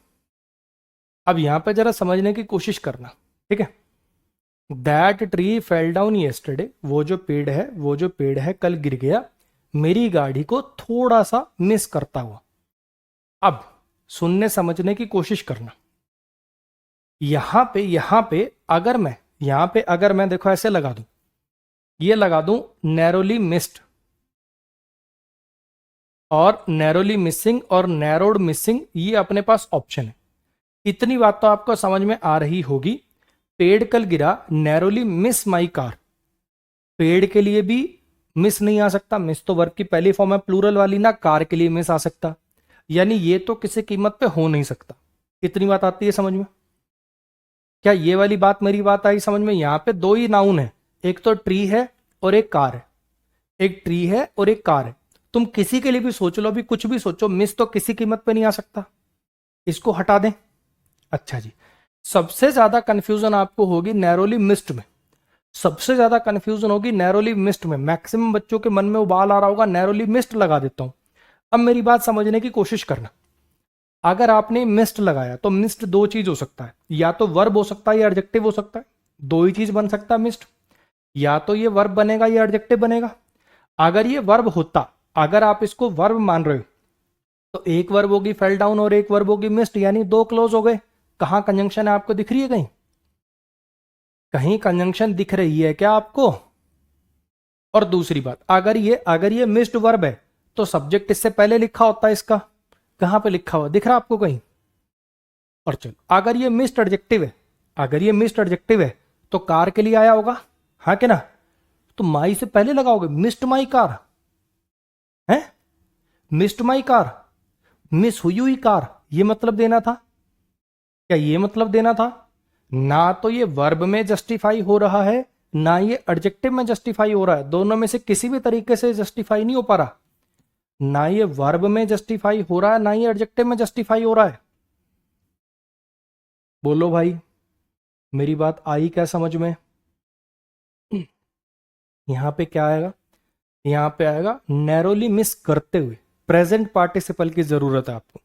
अब यहां पे जरा समझने की कोशिश करना, ठीक है। That tree fell down yesterday, वो जो पेड़ है कल गिर गया, मेरी गाड़ी को थोड़ा सा मिस करता हुआ। अब सुनने समझने की कोशिश करना। यहां पे अगर मैं देखो ऐसे लगा दूं, ये लगा दूं नैरोली मिस्ड और नैरोली मिसिंग और नैरोड मिसिंग, ये अपने पास ऑप्शन है। इतनी बात तो आपको समझ में आ रही होगी। पेड़ कल गिरा, नैरोली मिस माई कार, पेड़ के लिए भी मिस नहीं आ सकता, मिस तो वर्ब की पहली फॉर्म है प्लूरल वाली ना, कार के लिए मिस आ सकता, यानी ये तो किसी कीमत पे हो नहीं सकता। इतनी बात आती है समझ में? क्या ये वाली बात मेरी बात आई समझ में? यहां पे दो ही नाउन है, एक तो ट्री है और एक कार है, एक ट्री है और एक कार है। तुम किसी के लिए भी सोच लो, अभी कुछ भी सोचो, मिस तो किसी कीमत पे नहीं आ सकता, इसको हटा दें। अच्छा जी, सबसे ज्यादा कंफ्यूजन आपको होगी नैरोली मिस्ड में, सबसे ज्यादा कंफ्यूजन होगी नैरोली मिस्ड में। मैक्सिमम बच्चों के मन में उबाल आ रहा होगा, नैरोली मिस्ड लगा देता हूं। अब मेरी बात समझने की कोशिश करना। अगर आपने मिस्ड लगाया तो मिस्ड दो चीज हो सकता है, या तो वर्ब हो सकता है या एडजेक्टिव हो सकता है, दो ही चीज बन सकता है मिस्ड, या तो ये वर्ब बनेगा या एडजेक्टिव बनेगा। अगर ये वर्ब होता, अगर आप इसको वर्ब मान रहे हो, तो एक वर्ब होगी फेल डाउन और एक वर्ब होगी मिस्ड, यानी दो क्लोज हो गए। कहां कंजंक्शन है आपको दिख रही है? कहीं कहीं कंजंक्शन दिख रही है क्या आपको? और दूसरी बात, अगर ये मिस्ड वर्ब है तो सब्जेक्ट इससे पहले लिखा होता है इसका, कहां पे लिखा हुआ दिख रहा आपको कहीं? और चलो, अगर ये मिस्ड एडजेक्टिव है, अगर ये मिस्ड एडजेक्टिव है तो कार के लिए आया होगा, हाँ कि ना? तो माई से पहले लगाओगे, मिस्ड माई कार है, मिस्ड माई कार, मिस हुई हुई कार, ये मतलब देना था क्या? ये मतलब देना था ना, तो ये वर्ब में जस्टिफाई हो रहा है ना ये एडजेक्टिव में जस्टिफाई हो रहा है, दोनों में से किसी भी तरीके से जस्टिफाई नहीं हो पा रहा, ना ये वर्ब में जस्टिफाई हो रहा है ना ये एडजेक्टिव में जस्टिफाई हो रहा है। बोलो भाई, मेरी बात आई क्या समझ में? यहां पे क्या आएगा? यहां पे आएगा नैरोली मिस करते हुए, प्रेजेंट पार्टिसिपल की जरूरत है आपको।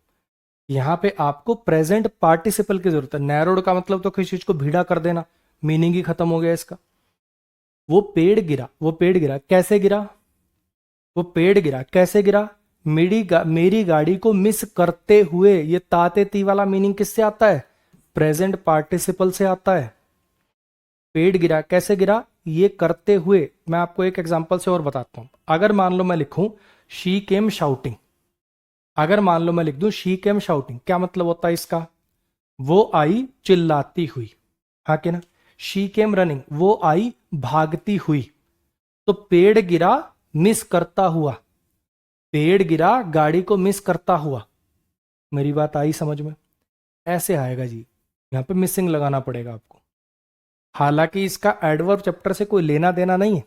यहां पे आपको प्रेजेंट पार्टिसिपल की जरूरत है। नैरोड का मतलब तो किसी चीज को भीड़ा कर देना, मीनिंग ही खत्म हो गया इसका। वो पेड़ गिरा कैसे गिरा? वो पेड़ गिरा कैसे गिरा? मेरी गाड़ी को मिस करते हुए, ये ताते ती वाला मीनिंग किससे आता है? प्रेजेंट पार्टिसिपल से आता है। पेड़ गिरा कैसे गिरा? ये करते हुए। मैं आपको एक एग्जांपल से और बताता हूं। अगर मान लो मैं लिखूं शी केम शाउटिंग, अगर मान लो मैं लिख दूं शी केम शाउटिंग, क्या मतलब होता है इसका? वो आई चिल्लाती हुई, हाँ कि ना? शी केम रनिंग, वो आई भागती हुई। तो पेड़ गिरा मिस करता हुआ, पेड़ गिरा गाड़ी को मिस करता हुआ। मेरी बात आई समझ में? ऐसे आएगा जी, यहां पे मिसिंग लगाना पड़ेगा आपको। हालांकि इसका एडवर्ब चैप्टर से कोई लेना देना नहीं है,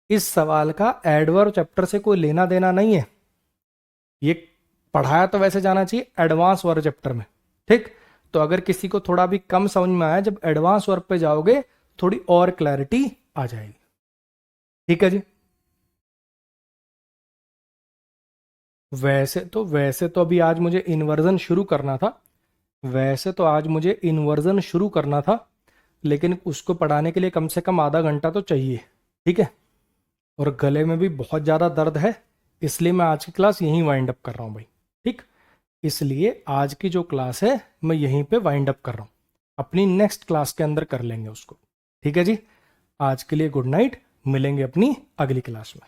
इस सवाल का एडवर्ब चैप्टर से कोई लेना देना नहीं है। ये पढ़ाया तो वैसे जाना चाहिए एडवांस वर्ब चैप्टर में, ठीक? तो अगर किसी को थोड़ा भी कम समझ में आया, जब एडवांस वर्ब पे जाओगे थोड़ी और क्लैरिटी आ जाएगी। ठीक है जी। वैसे तो अभी आज मुझे इन्वर्जन शुरू करना था, वैसे तो आज मुझे इन्वर्जन शुरू करना था, लेकिन उसको पढ़ाने के लिए कम से कम आधा घंटा तो चाहिए, ठीक है? और गले में भी बहुत ज़्यादा दर्द है, इसलिए मैं आज की क्लास यहीं वाइंड अप कर रहा हूँ भाई। ठीक, इसलिए आज की जो क्लास है मैं यहीं पे वाइंड अप कर रहा हूँ, अपनी नेक्स्ट क्लास के अंदर कर लेंगे उसको। ठीक है जी, आज के लिए गुड नाइट, मिलेंगे अपनी अगली क्लास में।